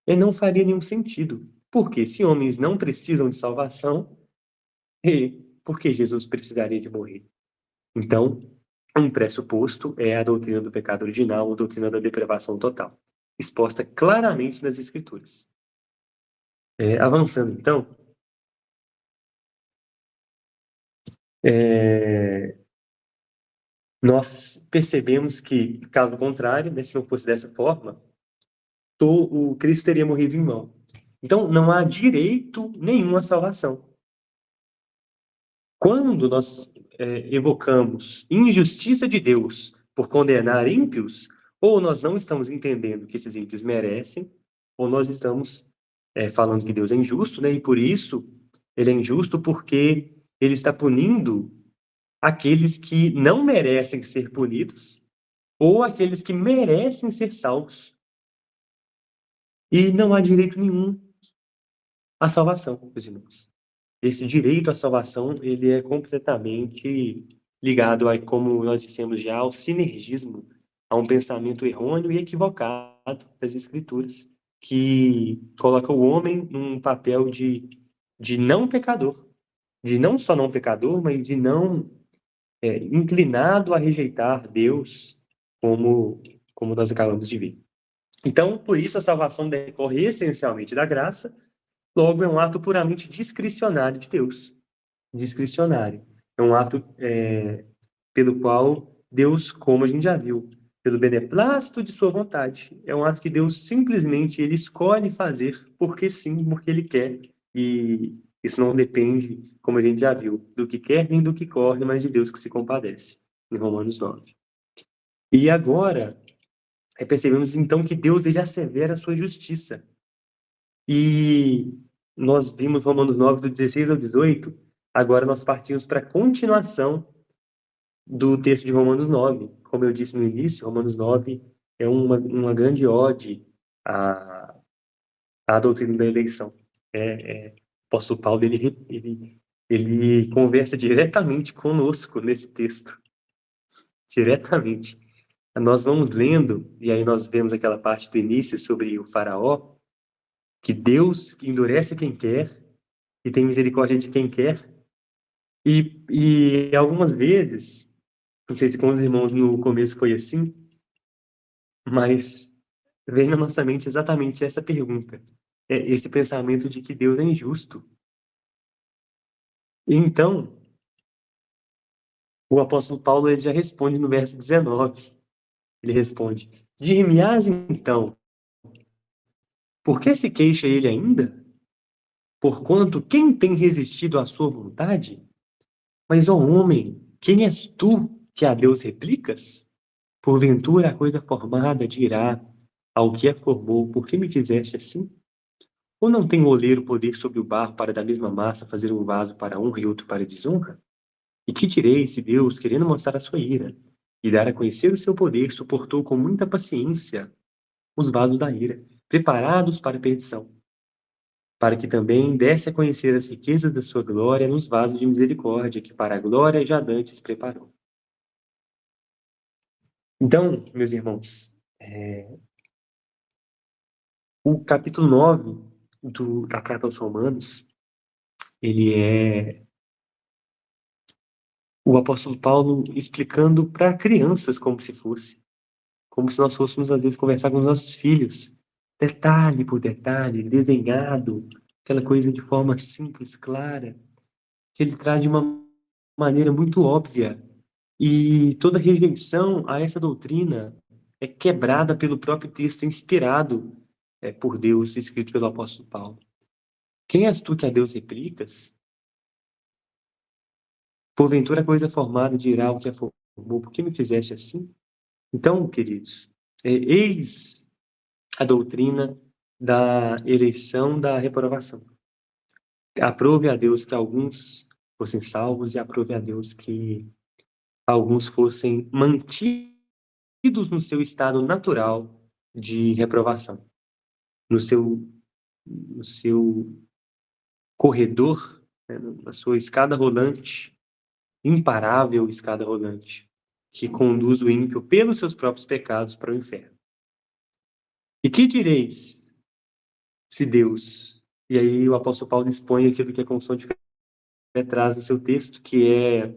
não faria nenhum sentido. Porque se homens não precisam de salvação, por que Jesus precisaria de morrer? Então, um pressuposto é a doutrina do pecado original, a doutrina da depravação total, exposta claramente nas Escrituras. Avançando, então, nós percebemos que, caso contrário, se não fosse dessa forma, o Cristo teria morrido em vão. Então, não há direito nenhum à salvação. Quando nós evocamos injustiça de Deus por condenar ímpios, ou nós não estamos entendendo que esses ímpios merecem, ou nós estamos falando que Deus é injusto, e por isso ele é injusto porque ele está punindo aqueles que não merecem ser punidos, ou aqueles que merecem ser salvos. E não há direito nenhum à salvação, meus irmãos. Esse direito à salvação, ele é completamente ligado, como nós dissemos já, ao sinergismo, a um pensamento errôneo e equivocado das Escrituras, que coloca o homem num papel de não pecador, de não só não pecador, mas de não inclinado a rejeitar Deus, como nós acabamos de ver. Então, por isso, a salvação decorre essencialmente da graça, logo é um ato puramente discricionário de Deus. Discricionário. É um ato pelo qual Deus, como a gente já viu, pelo beneplácito de sua vontade, é um ato que Deus simplesmente ele escolhe fazer porque sim, porque ele quer. E isso não depende, como a gente já viu, do que quer nem do que corre, mas de Deus que se compadece, em Romanos 9. E agora, percebemos então que Deus ele assevera a sua justiça. E nós vimos Romanos 9, do 16 ao 18, agora nós partimos para a continuação do texto de Romanos 9. Como eu disse no início, Romanos 9 é uma grande ode à doutrina da eleição. O apóstolo Paulo ele conversa diretamente conosco nesse texto. Diretamente. Nós vamos lendo, e aí nós vemos aquela parte do início sobre o faraó, que Deus endurece quem quer e tem misericórdia de quem quer. E algumas vezes, não sei se com os irmãos no começo foi assim, mas vem na nossa mente exatamente essa pergunta, esse pensamento de que Deus é injusto. Então, o apóstolo Paulo ele já responde no verso 19. Ele responde: Dir-me-ás então, por que se queixa ele ainda? Porquanto quem tem resistido à sua vontade? Mas, ó homem, quem és tu que a Deus replicas? Porventura a coisa formada dirá ao que a formou, por que me fizeste assim? Ou não tem o oleiro poder sobre o barro para da mesma massa fazer um vaso para honra e outro para desonra? E que direi se Deus, querendo mostrar a sua ira e dar a conhecer o seu poder, suportou com muita paciência os vasos da ira, preparados para a perdição, para que também desse a conhecer as riquezas da sua glória nos vasos de misericórdia, que para a glória já dantes preparou. Então, meus irmãos, o capítulo 9 da Carta aos Romanos, ele é o apóstolo Paulo explicando para crianças como se nós fôssemos às vezes conversar com os nossos filhos, detalhe por detalhe, desenhado, aquela coisa de forma simples, clara, que ele traz de uma maneira muito óbvia. E toda rejeição a essa doutrina é quebrada pelo próprio texto inspirado por Deus, escrito pelo apóstolo Paulo. Quem és tu que a Deus replicas? Porventura a coisa formada dirá o que a formou, por que me fizeste assim? Então, queridos, eis a doutrina da eleição da reprovação. Aprove a Deus que alguns fossem salvos e aprove a Deus que alguns fossem mantidos no seu estado natural de reprovação, no seu corredor, né, na sua escada rolante, imparável escada rolante, que conduz o ímpio pelos seus próprios pecados para o inferno. E que direis se Deus... E aí o apóstolo Paulo expõe aquilo que a Confissão de Fé traz no seu texto, que é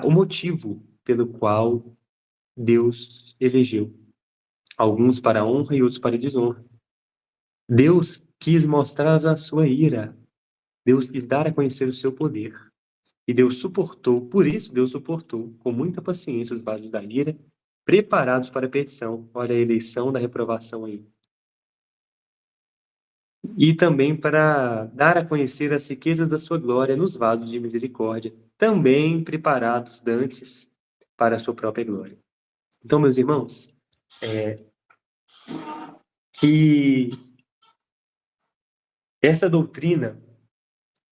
o motivo pelo qual Deus elegeu alguns para honra e outros para desonra. Deus quis mostrar a sua ira, Deus quis dar a conhecer o seu poder, e Deus suportou, por isso Deus suportou com muita paciência os vasos da ira, preparados para a perdição. Olha a eleição da reprovação aí. E também para dar a conhecer as riquezas da sua glória nos vasos de misericórdia, também preparados dantes para a sua própria glória. Então, meus irmãos, que essa doutrina,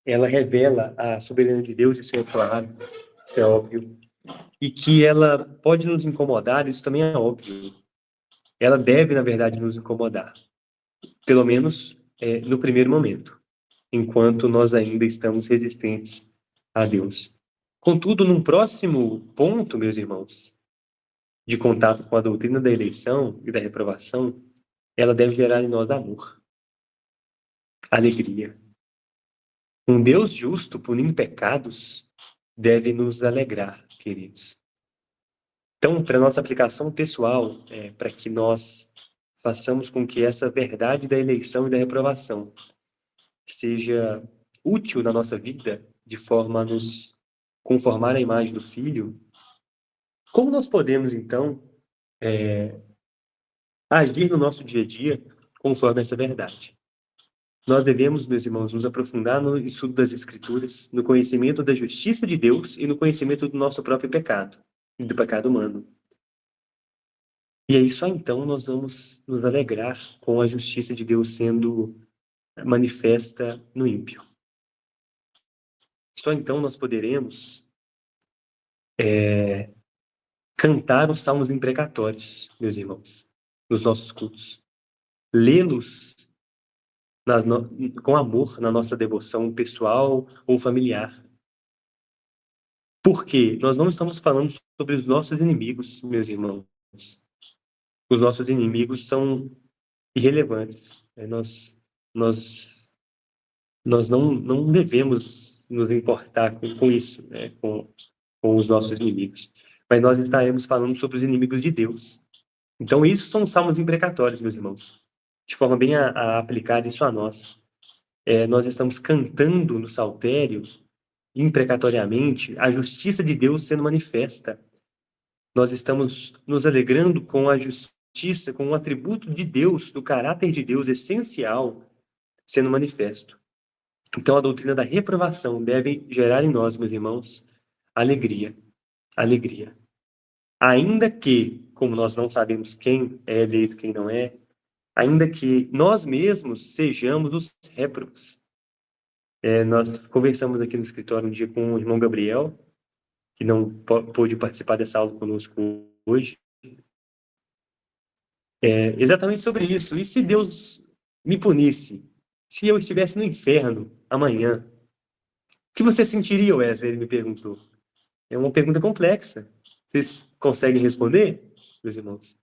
ela revela a soberania de Deus, isso é claro, isso é óbvio, e que ela pode nos incomodar, isso também é óbvio. Ela deve, na verdade, nos incomodar, pelo menos no primeiro momento, enquanto nós ainda estamos resistentes a Deus. Contudo, num próximo ponto, meus irmãos, de contato com a doutrina da eleição e da reprovação, ela deve gerar em nós amor, alegria. Um Deus justo, punindo pecados, deve nos alegrar, queridos. Então, para nossa aplicação pessoal, para que nós façamos com que essa verdade da eleição e da reprovação seja útil na nossa vida, de forma a nos conformar a imagem do Filho, como nós podemos, então, agir no nosso dia a dia conforme essa verdade? Nós devemos, meus irmãos, nos aprofundar no estudo das Escrituras, no conhecimento da justiça de Deus e no conhecimento do nosso próprio pecado, e do pecado humano. E aí só então nós vamos nos alegrar com a justiça de Deus sendo manifesta no ímpio. Só então nós poderemos cantar os salmos imprecatórios, meus irmãos, nos nossos cultos. Lê-los com amor na nossa devoção pessoal ou familiar. Porque nós não estamos falando sobre os nossos inimigos, meus irmãos. Os nossos inimigos são irrelevantes. Nós não devemos nos importar com isso, né? Com os nossos inimigos. Mas nós estaremos falando sobre os inimigos de Deus. Então, isso são salmos imprecatórios, meus irmãos. De forma bem a aplicar isso a nós. Nós estamos cantando no saltério, imprecatoriamente, a justiça de Deus sendo manifesta. Nós estamos nos alegrando com a justiça, com um atributo de Deus, do caráter de Deus essencial, sendo manifesto. Então, a doutrina da reprovação deve gerar em nós, meus irmãos, alegria. Alegria. Ainda que, como nós não sabemos quem é eleito, quem não é, ainda que nós mesmos sejamos os réprobos. Nós conversamos aqui no escritório um dia com o irmão Gabriel, que não pôde participar dessa aula conosco hoje, exatamente sobre isso. E se Deus me punisse? Se eu estivesse no inferno amanhã, o que você sentiria, Wesley? Ele me perguntou. É uma pergunta complexa. Vocês conseguem responder, meus irmãos?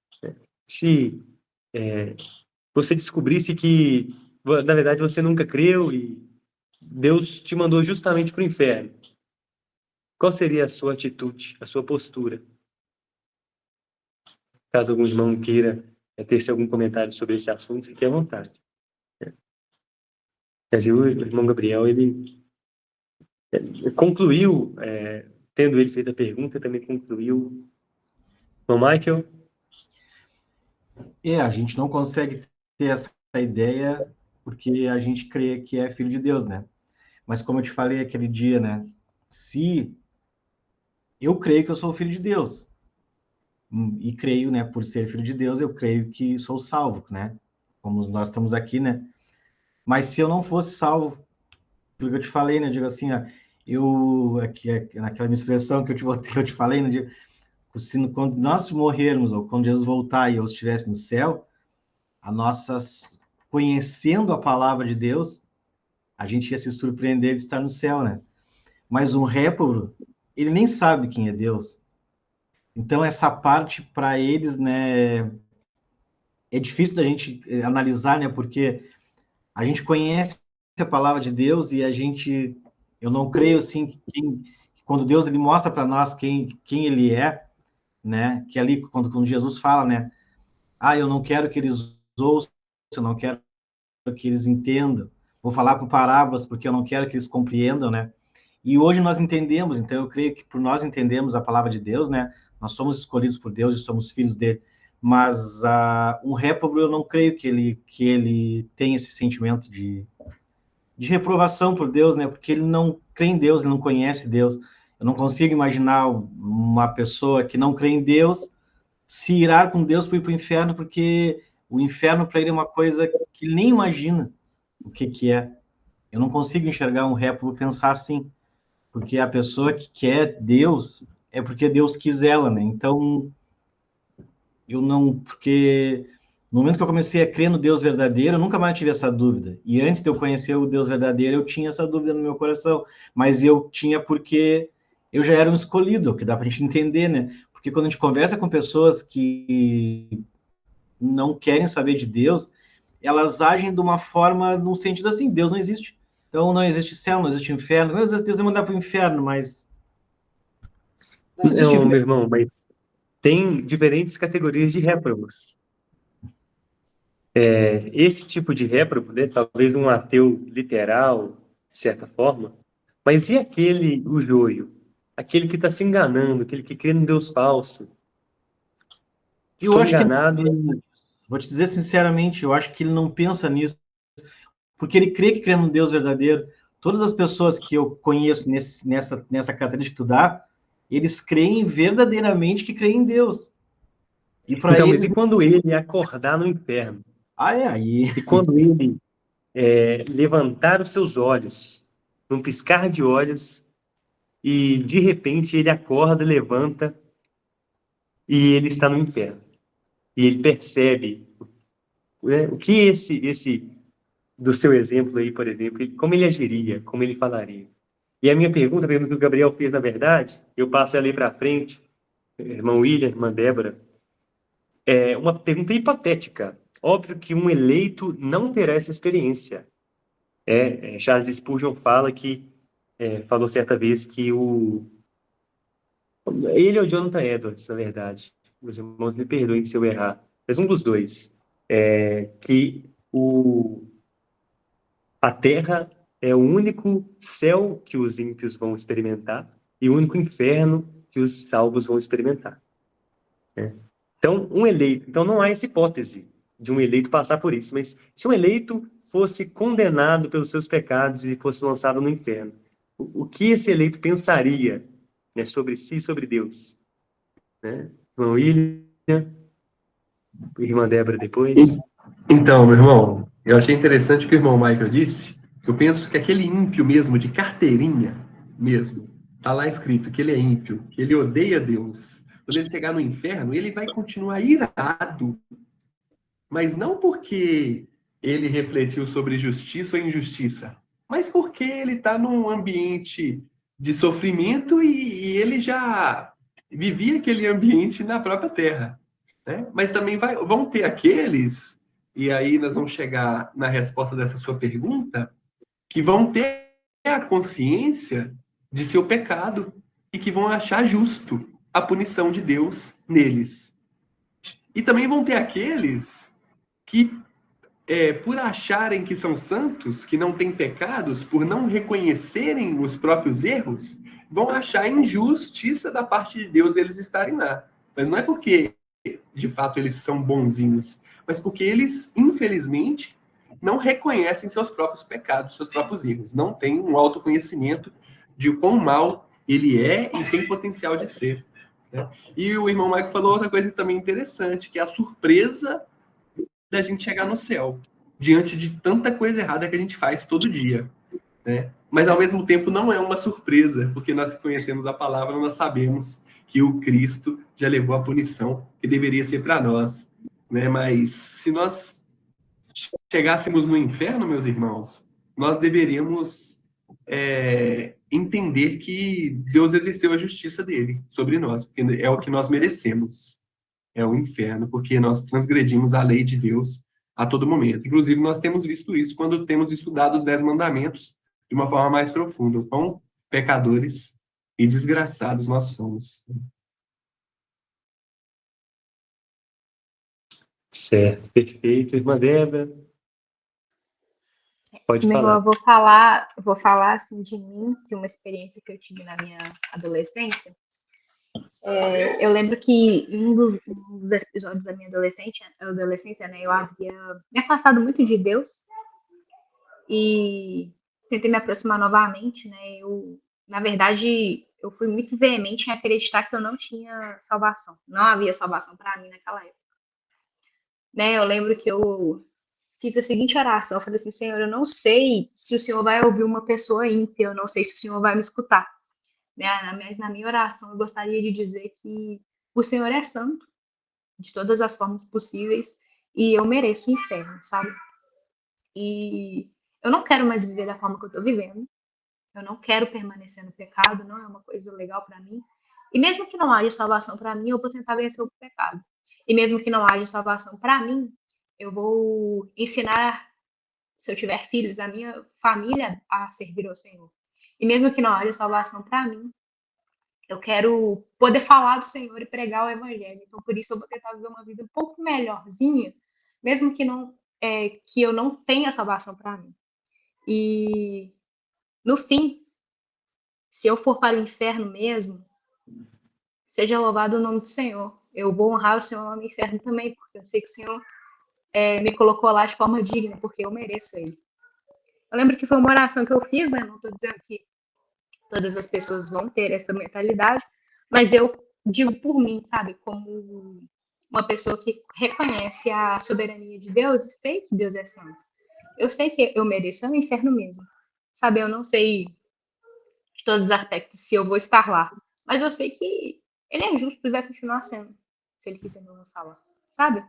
Se você descobrisse que, na verdade, você nunca creu e Deus te mandou justamente para o inferno, qual seria a sua atitude, a sua postura? Caso algum irmão queira ter algum comentário sobre esse assunto, fique à vontade. Quer dizer, o irmão Gabriel, ele concluiu, tendo ele feito a pergunta, também concluiu. Irmão Michael? A gente não consegue ter essa ideia porque a gente crê que é filho de Deus, né? Mas como eu te falei aquele dia, né? Se eu creio que eu sou filho de Deus, e creio, né, por ser filho de Deus, eu creio que sou salvo, né? Como nós estamos aqui, né? Mas se eu não fosse salvo, pelo que eu te falei, né? Eu digo assim, naquela minha expressão que eu te falei, né? Quando nós morrermos, ou quando Jesus voltar e eu estivesse no céu, conhecendo a palavra de Deus, a gente ia se surpreender de estar no céu, né? Mas um réprobo, ele nem sabe quem é Deus. Então, essa parte, para eles, né, é difícil da gente analisar, né, porque a gente conhece a palavra de Deus e eu não creio, assim, quando Deus ele mostra para nós quem ele é, né, que ali, quando Jesus fala, né, eu não quero que eles ouçam, eu não quero que eles entendam, vou falar por parábolas, porque eu não quero que eles compreendam, né, e hoje nós entendemos, então eu creio que por nós entendemos a palavra de Deus, né, nós somos escolhidos por Deus e somos filhos dele, mas um réprobo eu não creio que ele tenha esse sentimento de reprovação por Deus, né, porque ele não crê em Deus, ele não conhece Deus. Eu não consigo imaginar uma pessoa que não crê em Deus se irar com Deus para ir para o inferno, porque o inferno para ele é uma coisa que ele nem imagina o que é. Eu não consigo enxergar um réprobo pensar assim, porque a pessoa que quer Deus é porque Deus quis ela, né? Então, porque no momento que eu comecei a crer no Deus verdadeiro, eu nunca mais tive essa dúvida. E antes de eu conhecer o Deus verdadeiro, eu tinha essa dúvida no meu coração. Mas eu tinha porque eu já era um escolhido, que dá para a gente entender, né? Porque quando a gente conversa com pessoas que não querem saber de Deus, elas agem de uma forma, num sentido assim, Deus não existe. Então não existe céu, não existe inferno. Às vezes Deus vai mandar para o inferno, mas não existe Não, meu inferno. irmão, mas tem diferentes categorias de réprobos. Esse tipo de réprobo, né, talvez um ateu literal, de certa forma, mas e aquele, o joio? aquele que está se enganando, aquele que crê no Deus falso, Eu foi acho que ele enganado. não pensa. Vou te dizer sinceramente, eu acho que ele não pensa nisso, porque ele crê no Deus verdadeiro. Todas as pessoas que eu conheço nessa característica que tu dá, eles creem verdadeiramente que creem em Deus. E para Então, mas eles, e quando ele acordar no inferno? aí. E quando ele levantar os seus olhos, num piscar de olhos, e de repente ele acorda, levanta e ele está no inferno. E ele percebe, né, o que esse do seu exemplo aí, por exemplo, como ele agiria, como ele falaria. E a minha pergunta, a pergunta que o Gabriel fez, na verdade, eu passo ela aí para frente, irmão William, irmã Débora, é uma pergunta hipotética. Óbvio que um eleito não terá essa experiência. Charles Spurgeon fala que falou certa vez que ele ou Jonathan Edwards, na verdade, os irmãos me perdoem se eu errar, mas um dos dois, que a Terra é o único céu que os ímpios vão experimentar e o único inferno que os salvos vão experimentar. Então, um eleito, então não há essa hipótese de um eleito passar por isso, mas se um eleito fosse condenado pelos seus pecados e fosse lançado no inferno, o que esse eleito pensaria, né, sobre si e sobre Deus? Né? Irmão William, irmã Débora depois. Então, meu irmão, eu achei interessante o que o irmão Michael disse, que eu penso que aquele ímpio mesmo, de carteirinha mesmo, tá lá escrito que ele é ímpio, que ele odeia Deus. Quando ele chegar no inferno, ele vai continuar irado, mas não porque ele refletiu sobre justiça ou injustiça, mas porque ele está num ambiente de sofrimento e ele já vivia aquele ambiente na própria terra, né? Mas também vão ter aqueles, e aí nós vamos chegar na resposta dessa sua pergunta, que vão ter a consciência de seu pecado e que vão achar justo a punição de Deus neles. E também vão ter aqueles que, por acharem que são santos, que não têm pecados, por não reconhecerem os próprios erros, vão achar injustiça da parte de Deus eles estarem lá. Mas não é porque, de fato, eles são bonzinhos, mas porque eles, infelizmente, não reconhecem seus próprios pecados, seus próprios erros. Não têm um autoconhecimento de quão mal ele é e tem potencial de ser, né? E o irmão Michael falou outra coisa também interessante, que é a surpresa da gente chegar no céu, diante de tanta coisa errada que a gente faz todo dia, né? Mas ao mesmo tempo não é uma surpresa, porque nós conhecemos a palavra, nós sabemos que o Cristo já levou a punição que deveria ser para nós, né? Mas se nós chegássemos no inferno, meus irmãos, nós deveríamos entender que Deus exerceu a justiça dele sobre nós, porque é o que nós merecemos. É o inferno, porque nós transgredimos a lei de Deus a todo momento. Inclusive, nós temos visto isso quando temos estudado os 10 mandamentos de uma forma mais profunda. O quão pecadores e desgraçados nós somos. Certo, perfeito. Irmã Débora, pode Meu irmão, falar. eu vou falar assim de mim, de uma experiência que eu tive na minha adolescência. Eu lembro que em um dos episódios da minha adolescência, né, eu havia me afastado muito de Deus e tentei me aproximar novamente, né? Na verdade, eu fui muito veemente em acreditar que eu não tinha salvação, não havia salvação para mim naquela época, né? Eu lembro que eu fiz a seguinte oração, eu falei assim: Senhor, eu não sei se o Senhor vai ouvir uma pessoa ímpia, eu não sei se o Senhor vai me escutar, né? Mas na minha oração eu gostaria de dizer que o Senhor é santo de todas as formas possíveis e eu mereço o inferno, sabe? E eu não quero mais viver da forma que eu tô vivendo. Eu não quero permanecer no pecado, não é uma coisa legal para mim. E mesmo que não haja salvação para mim, eu vou tentar vencer o pecado. E mesmo que não haja salvação para mim, eu vou ensinar, se eu tiver filhos, a minha família a servir ao Senhor. E mesmo que não haja salvação para mim, eu quero poder falar do Senhor e pregar o Evangelho. Então, por isso, eu vou tentar viver uma vida um pouco melhorzinha, mesmo que eu não tenha salvação para mim. E no fim, se eu for para o inferno mesmo, seja louvado o nome do Senhor. Eu vou honrar o Senhor lá no inferno também, porque eu sei que o Senhor me colocou lá de forma digna, porque eu mereço ele. Eu lembro que foi uma oração que eu fiz, né? Não estou dizendo que todas as pessoas vão ter essa mentalidade, mas eu digo por mim, sabe? Como uma pessoa que reconhece a soberania de Deus e sei que Deus é santo. Eu sei que eu mereço o inferno mesmo. Sabe, eu não sei de todos os aspectos se eu vou estar lá, mas eu sei que ele é justo e vai continuar sendo, se ele quiser me lançar lá, sabe?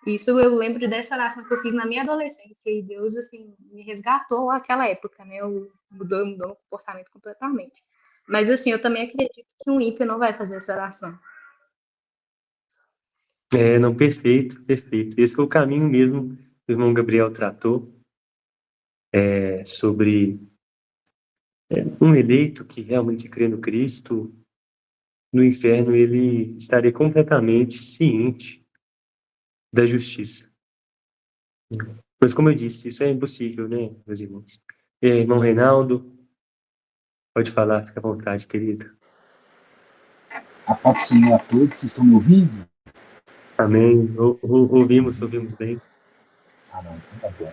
Isso eu lembro dessa oração que eu fiz na minha adolescência e Deus, assim, me resgatou naquela época, né? Mudou meu comportamento completamente. Mas, assim, eu também acredito que um ímpio não vai fazer essa oração. Não, perfeito, perfeito. Esse foi o caminho mesmo que o irmão Gabriel tratou, sobre um eleito que realmente crê no Cristo, no inferno ele estaria completamente ciente da justiça. Mas, como eu disse, isso é impossível, né, meus irmãos? E aí, irmão Reinaldo, pode falar, fica à vontade, querido. A paz do Senhor a todos, vocês estão me ouvindo? Amém. Ouvimos bem. Ah, não, então tá bom.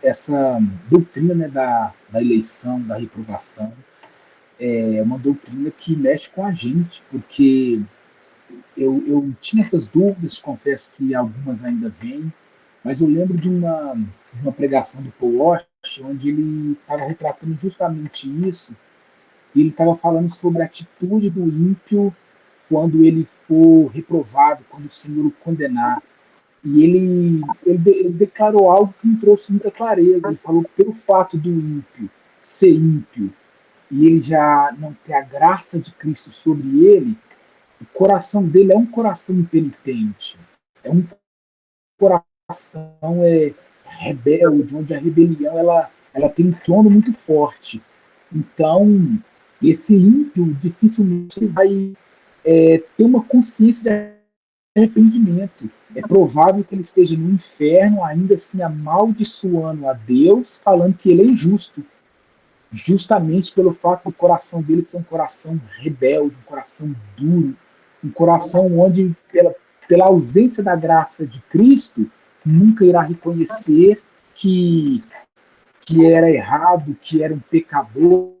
Essa doutrina, né, da eleição, da reprovação, é uma doutrina que mexe com a gente, porque eu tinha essas dúvidas, confesso que algumas ainda vêm, mas eu lembro de uma pregação do Paul Washer, onde ele estava retratando justamente isso, e ele estava falando sobre a atitude do ímpio quando ele for reprovado, quando o Senhor o condenar. E ele declarou algo que me trouxe muita clareza. Ele falou que pelo fato do ímpio ser ímpio e ele já não ter a graça de Cristo sobre ele, o coração dele é um coração impenitente. É um coração rebelde, onde a rebelião ela tem um trono muito forte. Então, esse ímpio dificilmente vai ter uma consciência de arrependimento. É provável que ele esteja no inferno, ainda assim amaldiçoando a Deus, falando que ele é injusto, justamente pelo fato do coração dele ser um coração rebelde, um coração duro, um coração onde, pela ausência da graça de Cristo, nunca irá reconhecer que era errado, que era um pecador.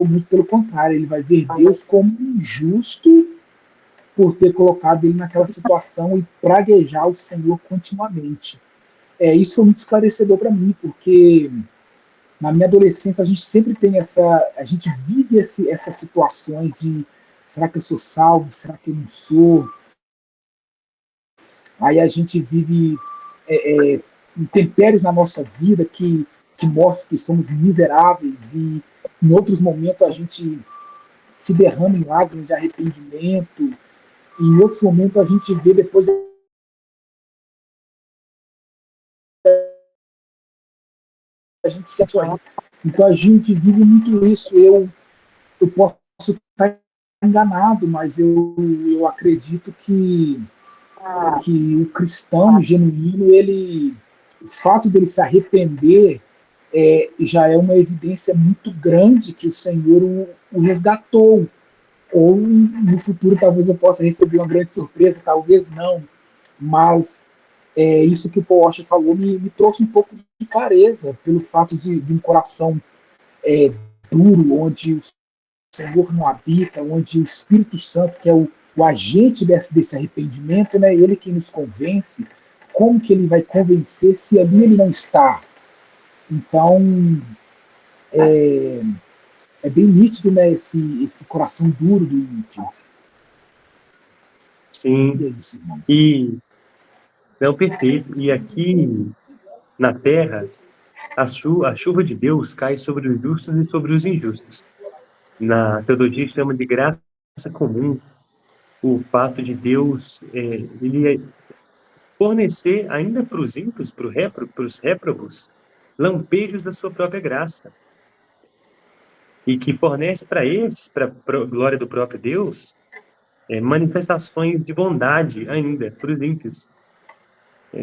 Muito pelo contrário, ele vai ver Deus como injusto por ter colocado ele naquela situação e praguejar o Senhor continuamente. Isso foi muito esclarecedor para mim, porque na minha adolescência a gente sempre tem a gente vive essas situações de será que eu sou salvo, será que eu não sou? Aí a gente vive intempéries na nossa vida que mostram que somos miseráveis e em outros momentos a gente se derrama em lágrimas de arrependimento e em outros momentos a gente vê depois a gente se atualiza. Então a gente vive muito isso. Eu posso estar enganado, mas eu acredito que o cristão genuíno, o fato dele se arrepender já é uma evidência muito grande que o Senhor o resgatou. Ou no futuro talvez eu possa receber uma grande surpresa, talvez não. Mas isso que o Paul Washer falou me trouxe um pouco de clareza pelo fato de um coração duro, onde o Senhor não habita, onde o Espírito Santo, que é o agente desse arrependimento, né, ele que nos convence, como que ele vai convencer se ali ele não está? Então, é bem nítido, né, esse coração duro do ímpio. Sim. E é isso, irmão. Não, perfeito. E aqui na Terra, a chuva de Deus cai sobre os justos e sobre os injustos. Na teologia chama de graça comum o fato de Deus ele fornecer ainda para os ímpios, para os réprobos, lampejos da sua própria graça. E que fornece para esses, para a glória do próprio Deus, manifestações de bondade ainda para os ímpios,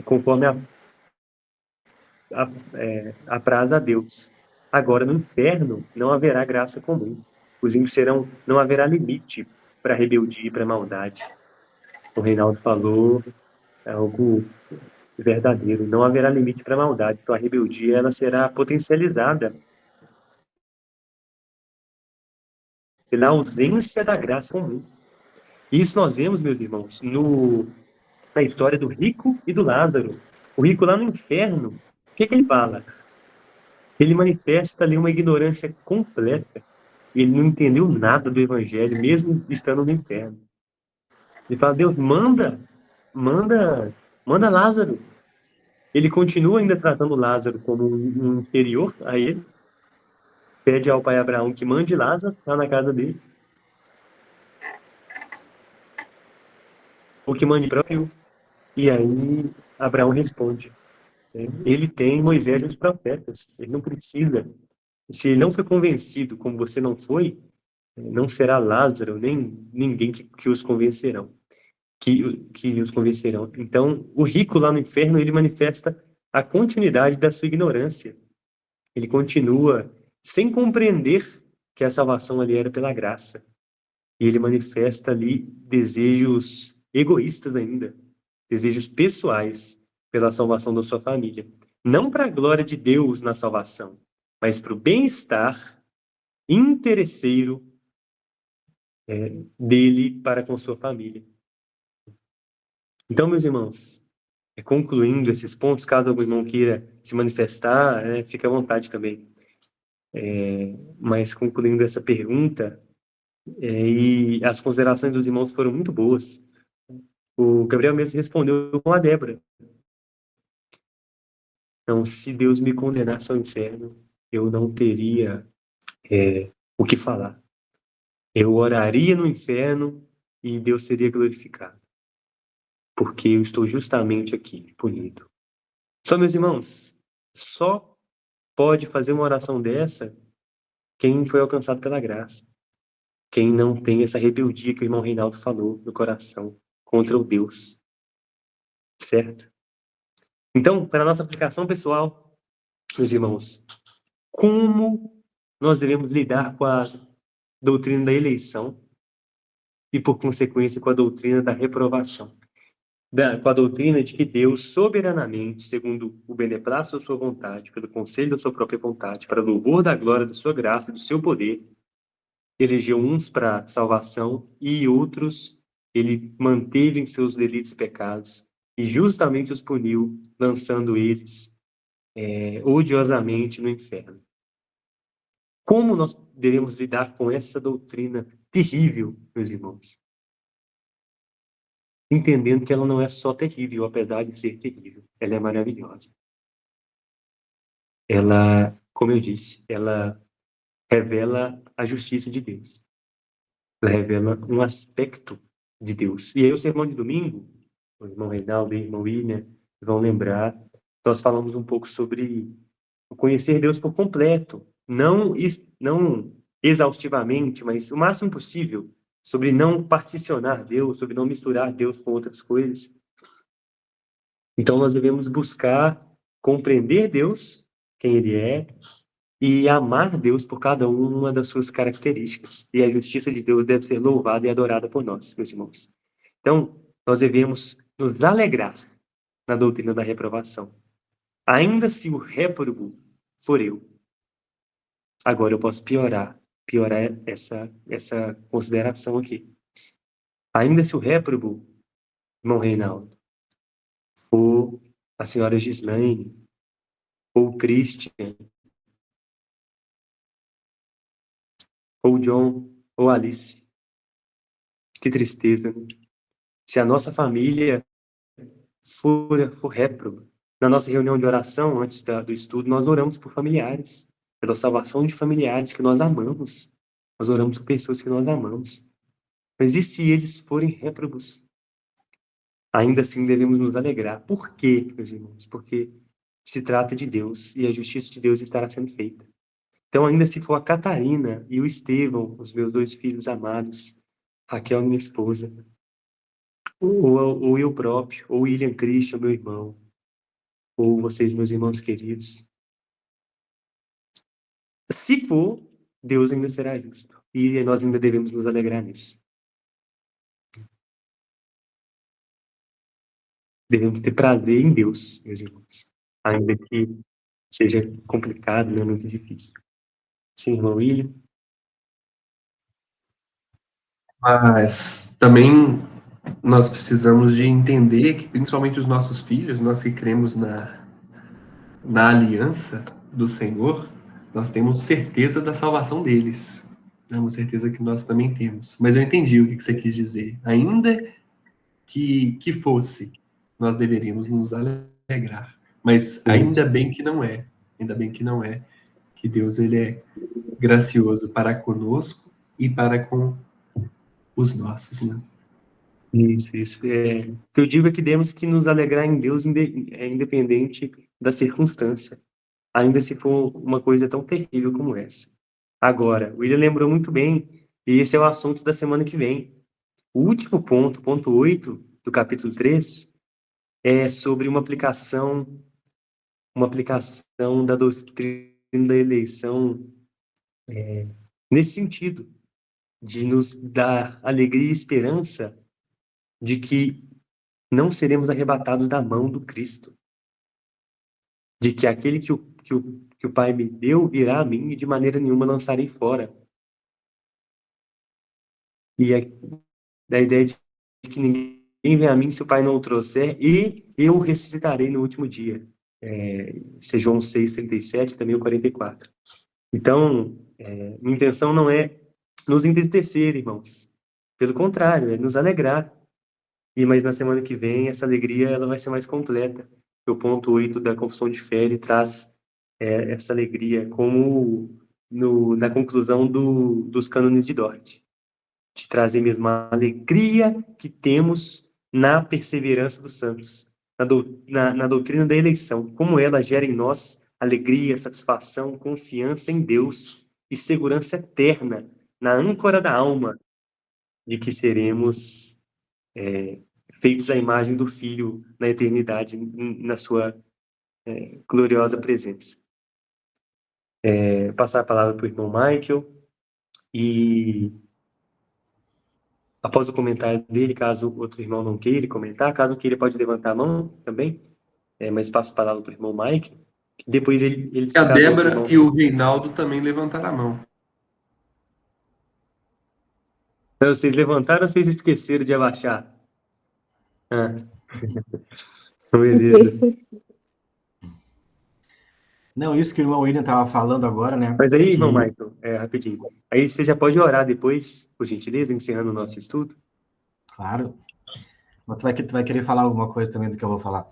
conforme apraz a Deus. Agora, no inferno, não haverá graça comum. Os ímpios não haverá limite para a rebeldia e para a maldade. O Reinaldo falou algo verdadeiro. Não haverá limite para a maldade. Então, a rebeldia ela será potencializada pela ausência da graça comum. Isso nós vemos, meus irmãos, na história do rico e do Lázaro. O rico lá no inferno, o que ele fala? Ele manifesta ali uma ignorância completa. Ele não entendeu nada do evangelho, mesmo estando no inferno. Ele fala, Deus, manda Lázaro. Ele continua ainda tratando Lázaro como um inferior a ele. Pede ao pai Abraão que mande Lázaro lá na casa dele. Ou que mande próprio. E aí Abraão responde. Ele tem Moisés e os profetas. Ele não precisa. Se ele não foi convencido, como você não foi, não será Lázaro, nem ninguém que os convencerão. Que os convencerão. Então, o rico lá no inferno, ele manifesta a continuidade da sua ignorância. Ele continua sem compreender que a salvação ali era pela graça. E ele manifesta ali desejos egoístas ainda, desejos pessoais pela salvação da sua família. Não para a glória de Deus na salvação, mas para o bem-estar interesseiro dele para com sua família. Então, meus irmãos, concluindo esses pontos, caso algum irmão queira se manifestar, fique à vontade também. Mas concluindo essa pergunta, e as considerações dos irmãos foram muito boas. O Gabriel mesmo respondeu com a Débora. Então, se Deus me condenasse ao inferno, eu não teria o que falar. Eu oraria no inferno e Deus seria glorificado. Porque eu estou justamente aqui, punido. Só, meus irmãos, só pode fazer uma oração dessa quem foi alcançado pela graça. Quem não tem essa rebeldia que o irmão Reinaldo falou no coração contra o Deus. Certo? Então, para a nossa aplicação pessoal, meus irmãos, como nós devemos lidar com a doutrina da eleição e, por consequência, com a doutrina da reprovação? Com a doutrina de que Deus, soberanamente, segundo o beneplácito da sua vontade, pelo conselho da sua própria vontade, para louvor da glória da sua graça e do seu poder, elegeu uns para salvação e outros ele manteve em seus delitos e pecados e justamente os puniu, lançando eles odiosamente no inferno. Como nós devemos lidar com essa doutrina terrível, meus irmãos? Entendendo que ela não é só terrível, apesar de ser terrível, ela é maravilhosa. Ela, como eu disse, ela revela a justiça de Deus. Ela revela um aspecto de Deus. E aí o sermão de domingo, o irmão Reinaldo e o irmão William vão lembrar, nós falamos um pouco sobre conhecer Deus por completo, não exaustivamente, mas o máximo possível, sobre não particionar Deus, sobre não misturar Deus com outras coisas. Então nós devemos buscar compreender Deus, quem Ele é, e amar Deus por cada uma das suas características. E a justiça de Deus deve ser louvada e adorada por nós, meus irmãos. Então, nós devemos nos alegrar na doutrina da reprovação. Ainda se o réprobo for eu. Agora eu posso piorar essa consideração aqui. Ainda se o réprobo, irmão Reinaldo, for a senhora Gislaine, ou o Christian, ou o John, ou a Alice. Que tristeza, né? Se a nossa família for réprobo. Na nossa reunião de oração, antes do estudo, nós oramos por familiares, pela salvação de familiares que nós amamos. Nós oramos por pessoas que nós amamos. Mas e se eles forem réprobos? Ainda assim devemos nos alegrar. Por quê, meus irmãos? Porque se trata de Deus e a justiça de Deus estará sendo feita. Então, ainda se for a Catarina e o Estevão, os meus 2 filhos amados, Raquel, minha esposa, ou eu próprio, ou William Christian, meu irmão, ou vocês, meus irmãos queridos, Se for, Deus ainda será justo. E nós ainda devemos nos alegrar nisso. Devemos ter prazer em Deus, meus irmãos. Ainda que seja complicado, né? Muito difícil. Sim, irmão William? Mas também nós precisamos de entender que, principalmente os nossos filhos, nós que cremos na aliança do Senhor, nós temos certeza da salvação deles. É uma certeza que nós também temos. Mas eu entendi o que você quis dizer. Ainda que fosse, nós deveríamos nos alegrar. Mas ainda bem que não é. Ainda bem que não é. Que Deus, ele é gracioso para conosco e para com os nossos, né? Isso. O que eu digo é que temos que nos alegrar em Deus independente da circunstância, ainda se for uma coisa tão terrível como essa. Agora, o William lembrou muito bem, e esse é o assunto da semana que vem. O último ponto, ponto 8 do capítulo 3, é sobre uma aplicação da doutrina da eleição nesse sentido, de nos dar alegria e esperança de que não seremos arrebatados da mão do Cristo, de que aquele que o Pai me deu virá a mim e de maneira nenhuma lançarei fora. E a ideia de que ninguém vem a mim se o Pai não o trouxer, e eu ressuscitarei no último dia. Esse é João 6,37, também o 44. Então, minha intenção não é nos entristecer, irmãos. Pelo contrário, é nos alegrar. Mas na semana que vem, essa alegria ela vai ser mais completa. O ponto 8 da Confissão de Fé, ele traz essa alegria como na conclusão dos cânones de Dort. De trazer mesmo a alegria que temos na perseverança dos santos, na doutrina da eleição, como ela gera em nós alegria, satisfação, confiança em Deus e segurança eterna na âncora da alma de que seremos feitos à imagem do Filho na eternidade, na sua gloriosa presença. Passar a palavra para o irmão Michael e após o comentário dele, caso o outro irmão não queira comentar, caso queira pode levantar a mão também, mas passo a palavra para o irmão Michael. Depois ele A caso Débora irmão... e o Reinaldo também levantaram a mão. Então, vocês levantaram ou vocês esqueceram de abaixar? Beleza. Não, isso que o irmão William estava falando agora, né? Mas aí, irmão Michael, rapidinho. Aí você já pode orar depois, por gentileza, encerrando o nosso estudo. Claro. Mas tu vai querer falar alguma coisa também do que eu vou falar.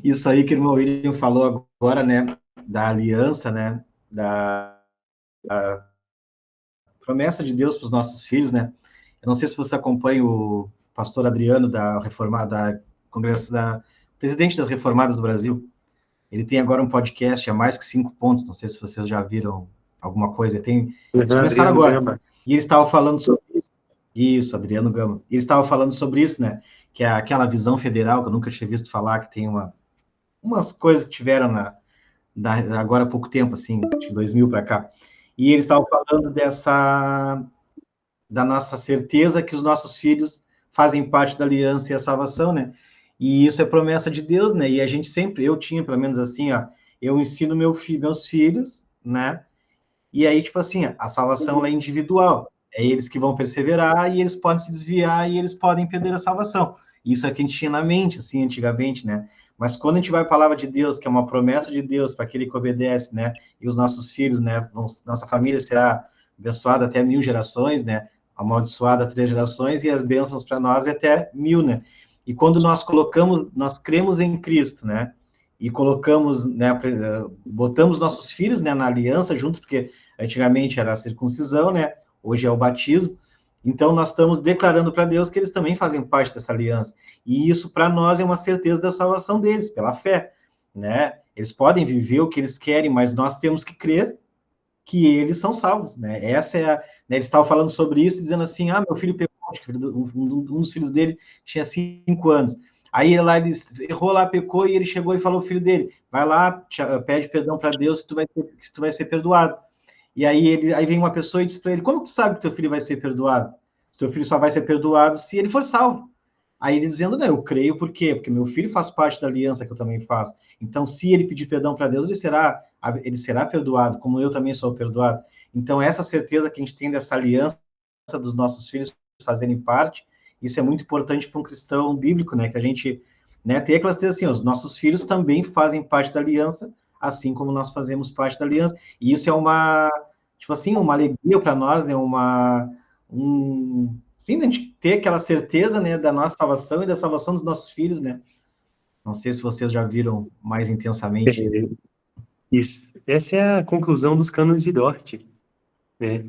Isso aí que o irmão William falou agora, né? Da aliança, né? Da promessa de Deus para os nossos filhos, né? Eu não sei se você acompanha o pastor Adriano da Reformada, Congresso da presidente das Reformadas do Brasil. Ele tem agora um podcast, mais que 5 pontos. Não sei se vocês já viram alguma coisa. Eles começaram agora. Gama. E eles estavam falando sobre isso. Isso, Adriano Gama. E eles estavam falando sobre isso, né? Que é aquela visão federal que eu nunca tinha visto falar, que tem umas coisas que tiveram agora há pouco tempo, assim, de 2000 para cá. E eles estavam falando da nossa certeza que os nossos filhos fazem parte da aliança e a salvação, né? E isso é promessa de Deus, né? E a gente sempre, eu tinha pelo menos assim, ó, eu ensino meus filhos, né? E aí, tipo assim, a salvação ela é individual. É eles que vão perseverar e eles podem se desviar e eles podem perder a salvação. Isso é o que a gente tinha na mente, assim, antigamente, né? Mas quando a gente vai para a palavra de Deus, que é uma promessa de Deus para aquele que obedece, né? E os nossos filhos, né? Nossa família será abençoada até 1000 gerações, né? Amaldiçoada 3 gerações e as bênçãos para nós é até 1000, né? E quando nós cremos em Cristo, né? E colocamos, né? Botamos nossos filhos, né? Na aliança junto, porque antigamente era a circuncisão, né? Hoje é o batismo. Então, nós estamos declarando para Deus que eles também fazem parte dessa aliança. E isso, para nós, é uma certeza da salvação deles, pela fé, né? Eles podem viver o que eles querem, mas nós temos que crer que eles são salvos, né? Essa é né, eles estavam falando sobre isso, dizendo assim, meu filho pegou, um dos filhos dele tinha 5 anos. Aí lá ele errou lá, pecou, e ele chegou e falou ao filho dele, vai lá, pede perdão para Deus que tu vai ser perdoado. E aí vem uma pessoa e diz para ele, como tu sabe que teu filho vai ser perdoado? Teu filho só vai ser perdoado se ele for salvo. Aí ele dizendo, não, eu creio, por quê? Porque meu filho faz parte da aliança que eu também faço. Então, se ele pedir perdão para Deus, ele será perdoado, como eu também sou perdoado. Então, essa certeza que a gente tem dessa aliança dos nossos filhos fazerem parte, isso é muito importante para um cristão bíblico, né? Que a gente, né, tem aquela certeza assim, os nossos filhos também fazem parte da aliança, assim como nós fazemos parte da aliança. E isso é uma, tipo assim, uma alegria para nós, né? Sim, a gente ter aquela certeza, né, da nossa salvação e da salvação dos nossos filhos, né? Não sei se vocês já viram mais intensamente. Essa é a conclusão dos cânones de Dort, né?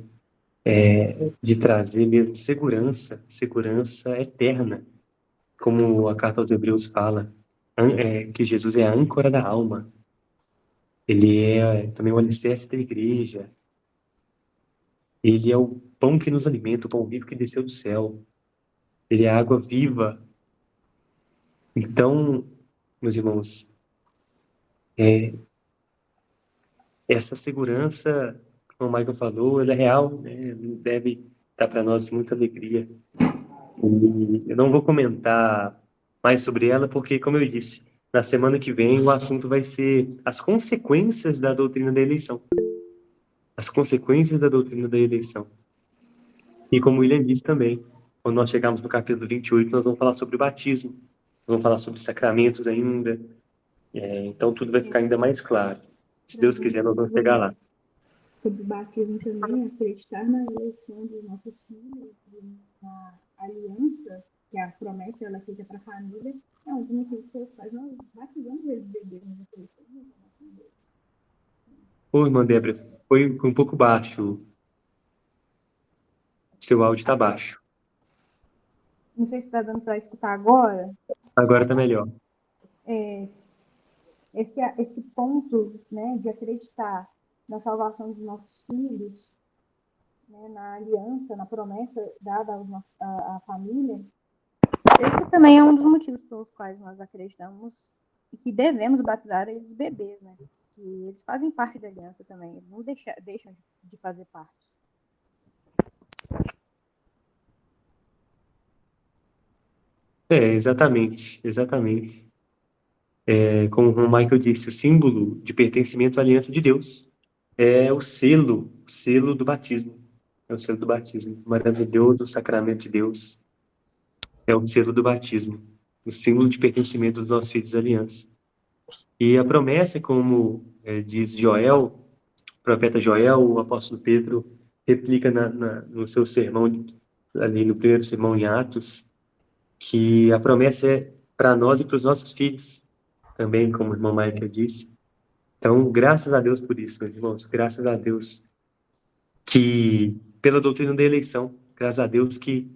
De trazer mesmo segurança eterna, como a carta aos Hebreus fala, que Jesus é a âncora da alma. Ele é também o alicerce da igreja. Ele é o pão que nos alimenta, o pão vivo que desceu do céu. Ele é a água viva. Então, meus irmãos, essa segurança, como o Michael falou, ela é real, né? Deve dar para nós muita alegria. E eu não vou comentar mais sobre ela, porque, como eu disse, na semana que vem o assunto vai ser as consequências da doutrina da eleição. As consequências da doutrina da eleição. E como o William disse também, quando nós chegarmos no capítulo 28, nós vamos falar sobre o batismo, nós vamos falar sobre sacramentos ainda, então tudo vai ficar ainda mais claro. Se Deus quiser, nós vamos chegar lá. Sobre o batismo também, acreditar na eleição dos nossos filhos, na aliança, que a promessa ela é feita para a família, é um dos motivos pelos quais nós batizamos eles bebês, nós acreditamos na nossa igreja. Ô, irmã Débora, foi um pouco baixo. Seu áudio está baixo. Não sei se está dando para escutar agora. Agora está melhor. Esse ponto, né, de acreditar na salvação dos nossos filhos, né, na aliança, na promessa dada à família, esse também é um dos motivos pelos quais nós acreditamos e que devemos batizar eles bebês, né? Que eles fazem parte da aliança também, eles não deixam de fazer parte. Exatamente. Como o Michael disse, o símbolo de pertencimento à aliança de Deus é o selo do batismo. É o selo do batismo. Maravilhoso sacramento de Deus. É o selo do batismo. O símbolo de pertencimento dos nossos filhos à aliança. E a promessa, como diz Joel, o profeta Joel, o apóstolo Pedro, replica no seu sermão, ali no primeiro sermão em Atos, que a promessa é para nós e para os nossos filhos, também, como o irmão Michael disse. Então, graças a Deus por isso, meus irmãos, graças a Deus que, pela doutrina da eleição, graças a Deus que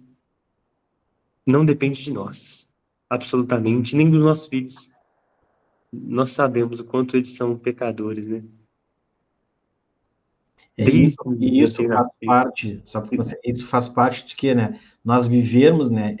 não depende de nós, absolutamente, nem dos nossos filhos. Nós sabemos o quanto eles são pecadores, né? Isso faz parte, isso faz parte de que, né? Nós vivermos, né?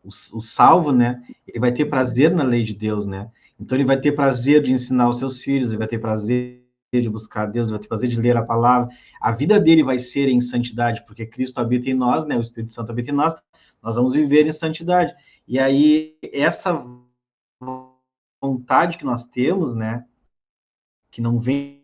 O salvo, né? Ele vai ter prazer na lei de Deus, né? Então ele vai ter prazer de ensinar os seus filhos, ele vai ter prazer de buscar Deus, ele vai ter prazer de ler a palavra. A vida dele vai ser em santidade, porque Cristo habita em nós, né? O Espírito Santo habita em nós. Nós vamos viver em santidade. E aí essa vontade que nós temos, né? Que não vem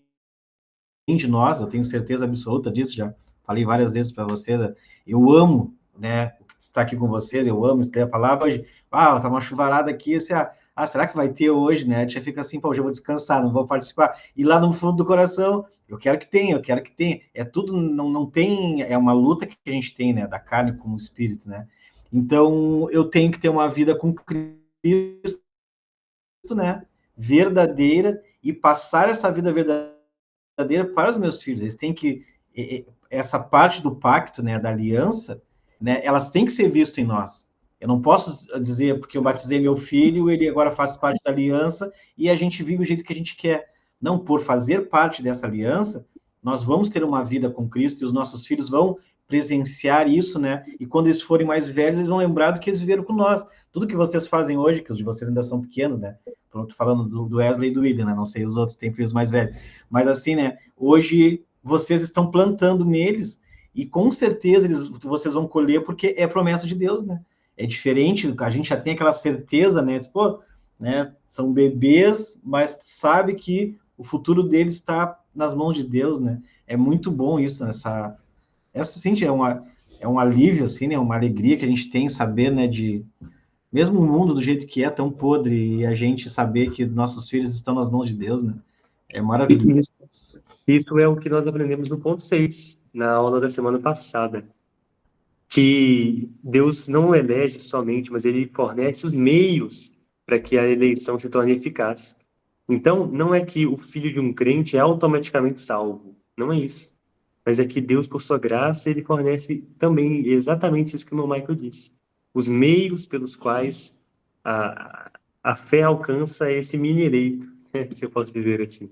de nós, eu tenho certeza absoluta disso, já falei várias vezes para vocês, eu amo, né, estar aqui com vocês, eu amo estudar a palavra hoje, tá uma chuvarada aqui, será que vai ter hoje, né, a gente já fica assim, hoje eu vou descansar, não vou participar, e lá no fundo do coração, eu quero que tenha, é tudo, não tem, é uma luta que a gente tem, né, da carne com o espírito, né, então eu tenho que ter uma vida com Cristo, né, verdadeira, e passar essa vida verdadeira para os meus filhos. Eles têm que, essa parte do pacto, né, da aliança, né, elas têm que ser vistas em nós. Eu não posso dizer, porque eu batizei meu filho, ele agora faz parte da aliança, e a gente vive o jeito que a gente quer. Não, por fazer parte dessa aliança, nós vamos ter uma vida com Cristo, e os nossos filhos vão presenciar isso, né, e quando eles forem mais velhos, eles vão lembrar do que eles viveram com nós. Tudo que vocês fazem hoje, que os de vocês ainda são pequenos, né? Tô falando do Wesley e do William, né? Não sei, os outros têm filhos mais velhos. Mas assim, né? Hoje vocês estão plantando neles e com certeza vocês vão colher porque é promessa de Deus, né? É diferente, a gente já tem aquela certeza, né? Pô, né? São bebês, mas sabe que o futuro deles está nas mãos de Deus, né? É muito bom isso, essa sim, é um alívio, assim, né? Uma alegria que a gente tem em saber, né? De mesmo o mundo do jeito que é tão podre e a gente saber que nossos filhos estão nas mãos de Deus, né? É maravilhoso. Isso é o que nós aprendemos no ponto 6, na aula da semana passada. Que Deus não elege somente, mas ele fornece os meios para que a eleição se torne eficaz. Então, não é que o filho de um crente é automaticamente salvo. Não é isso. Mas é que Deus, por sua graça, ele fornece também exatamente isso que o meu Michael disse. Os meios pelos quais a fé alcança esse mini eleito, se eu posso dizer assim.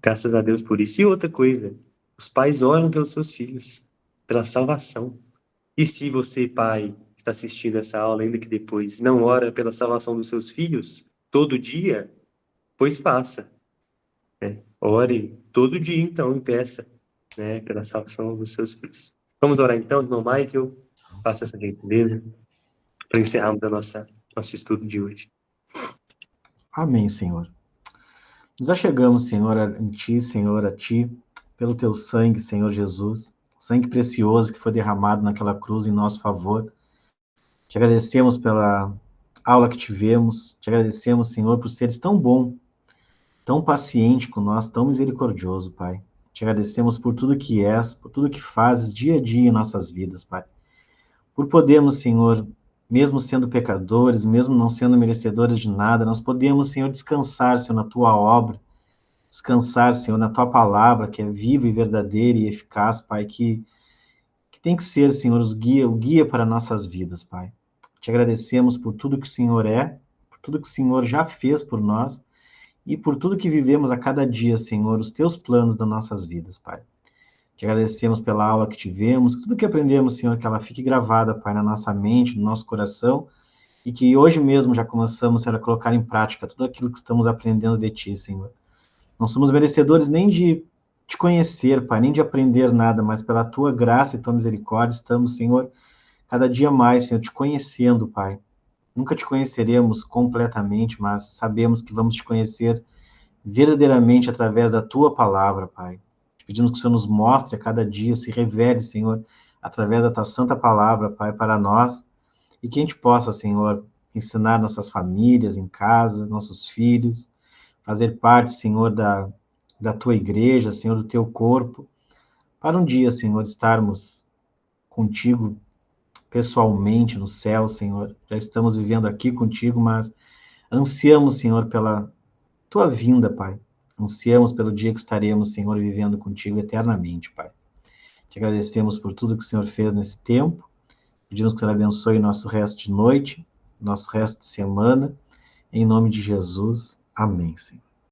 Graças a Deus por isso. E outra coisa, os pais oram pelos seus filhos, pela salvação. E se você, pai, está assistindo essa aula, ainda que depois não ora pela salvação dos seus filhos, todo dia, pois faça. Ore todo dia, então, e peça, né, pela salvação dos seus filhos. Vamos orar então, irmão Michael? Faça essa gentileza para encerrarmos nosso estudo de hoje. Amém, Senhor. Nos achegamos, Senhor, em Ti, Senhor, a Ti, pelo Teu sangue, Senhor Jesus, sangue precioso que foi derramado naquela cruz em nosso favor. Te agradecemos pela aula que tivemos, te agradecemos, Senhor, por seres tão bom, tão paciente com nós, tão misericordioso, Pai. Te agradecemos por tudo que és, por tudo que fazes dia a dia em nossas vidas, Pai. Por podermos, Senhor, mesmo sendo pecadores, mesmo não sendo merecedores de nada, nós podemos, Senhor, descansar, Senhor, na Tua obra, descansar, Senhor, na Tua palavra, que é viva e verdadeira e eficaz, Pai, que tem que ser, Senhor, o guia para nossas vidas, Pai. Te agradecemos por tudo que o Senhor é, por tudo que o Senhor já fez por nós e por tudo que vivemos a cada dia, Senhor, os Teus planos das nossas vidas, Pai. Te agradecemos pela aula que tivemos, tudo que aprendemos, Senhor, que ela fique gravada, Pai, na nossa mente, no nosso coração, e que hoje mesmo já começamos, Senhor, a colocar em prática tudo aquilo que estamos aprendendo de Ti, Senhor. Não somos merecedores nem de Te conhecer, Pai, nem de aprender nada, mas pela Tua graça e Tua misericórdia estamos, Senhor, cada dia mais, Senhor, Te conhecendo, Pai. Nunca Te conheceremos completamente, mas sabemos que vamos Te conhecer verdadeiramente através da Tua palavra, Pai. Pedimos que o Senhor nos mostre a cada dia, se revele, Senhor, através da Tua santa palavra, Pai, para nós, e que a gente possa, Senhor, ensinar nossas famílias em casa, nossos filhos, fazer parte, Senhor, da Tua igreja, Senhor, do Teu corpo, para um dia, Senhor, estarmos contigo pessoalmente no céu, Senhor. Já estamos vivendo aqui contigo, mas ansiamos, Senhor, pela Tua vinda, Pai. Ansiamos pelo dia que estaremos, Senhor, vivendo contigo eternamente, Pai. Te agradecemos por tudo que o Senhor fez nesse tempo. Pedimos que o Senhor abençoe nosso resto de noite, nosso resto de semana. Em nome de Jesus. Amém, Senhor.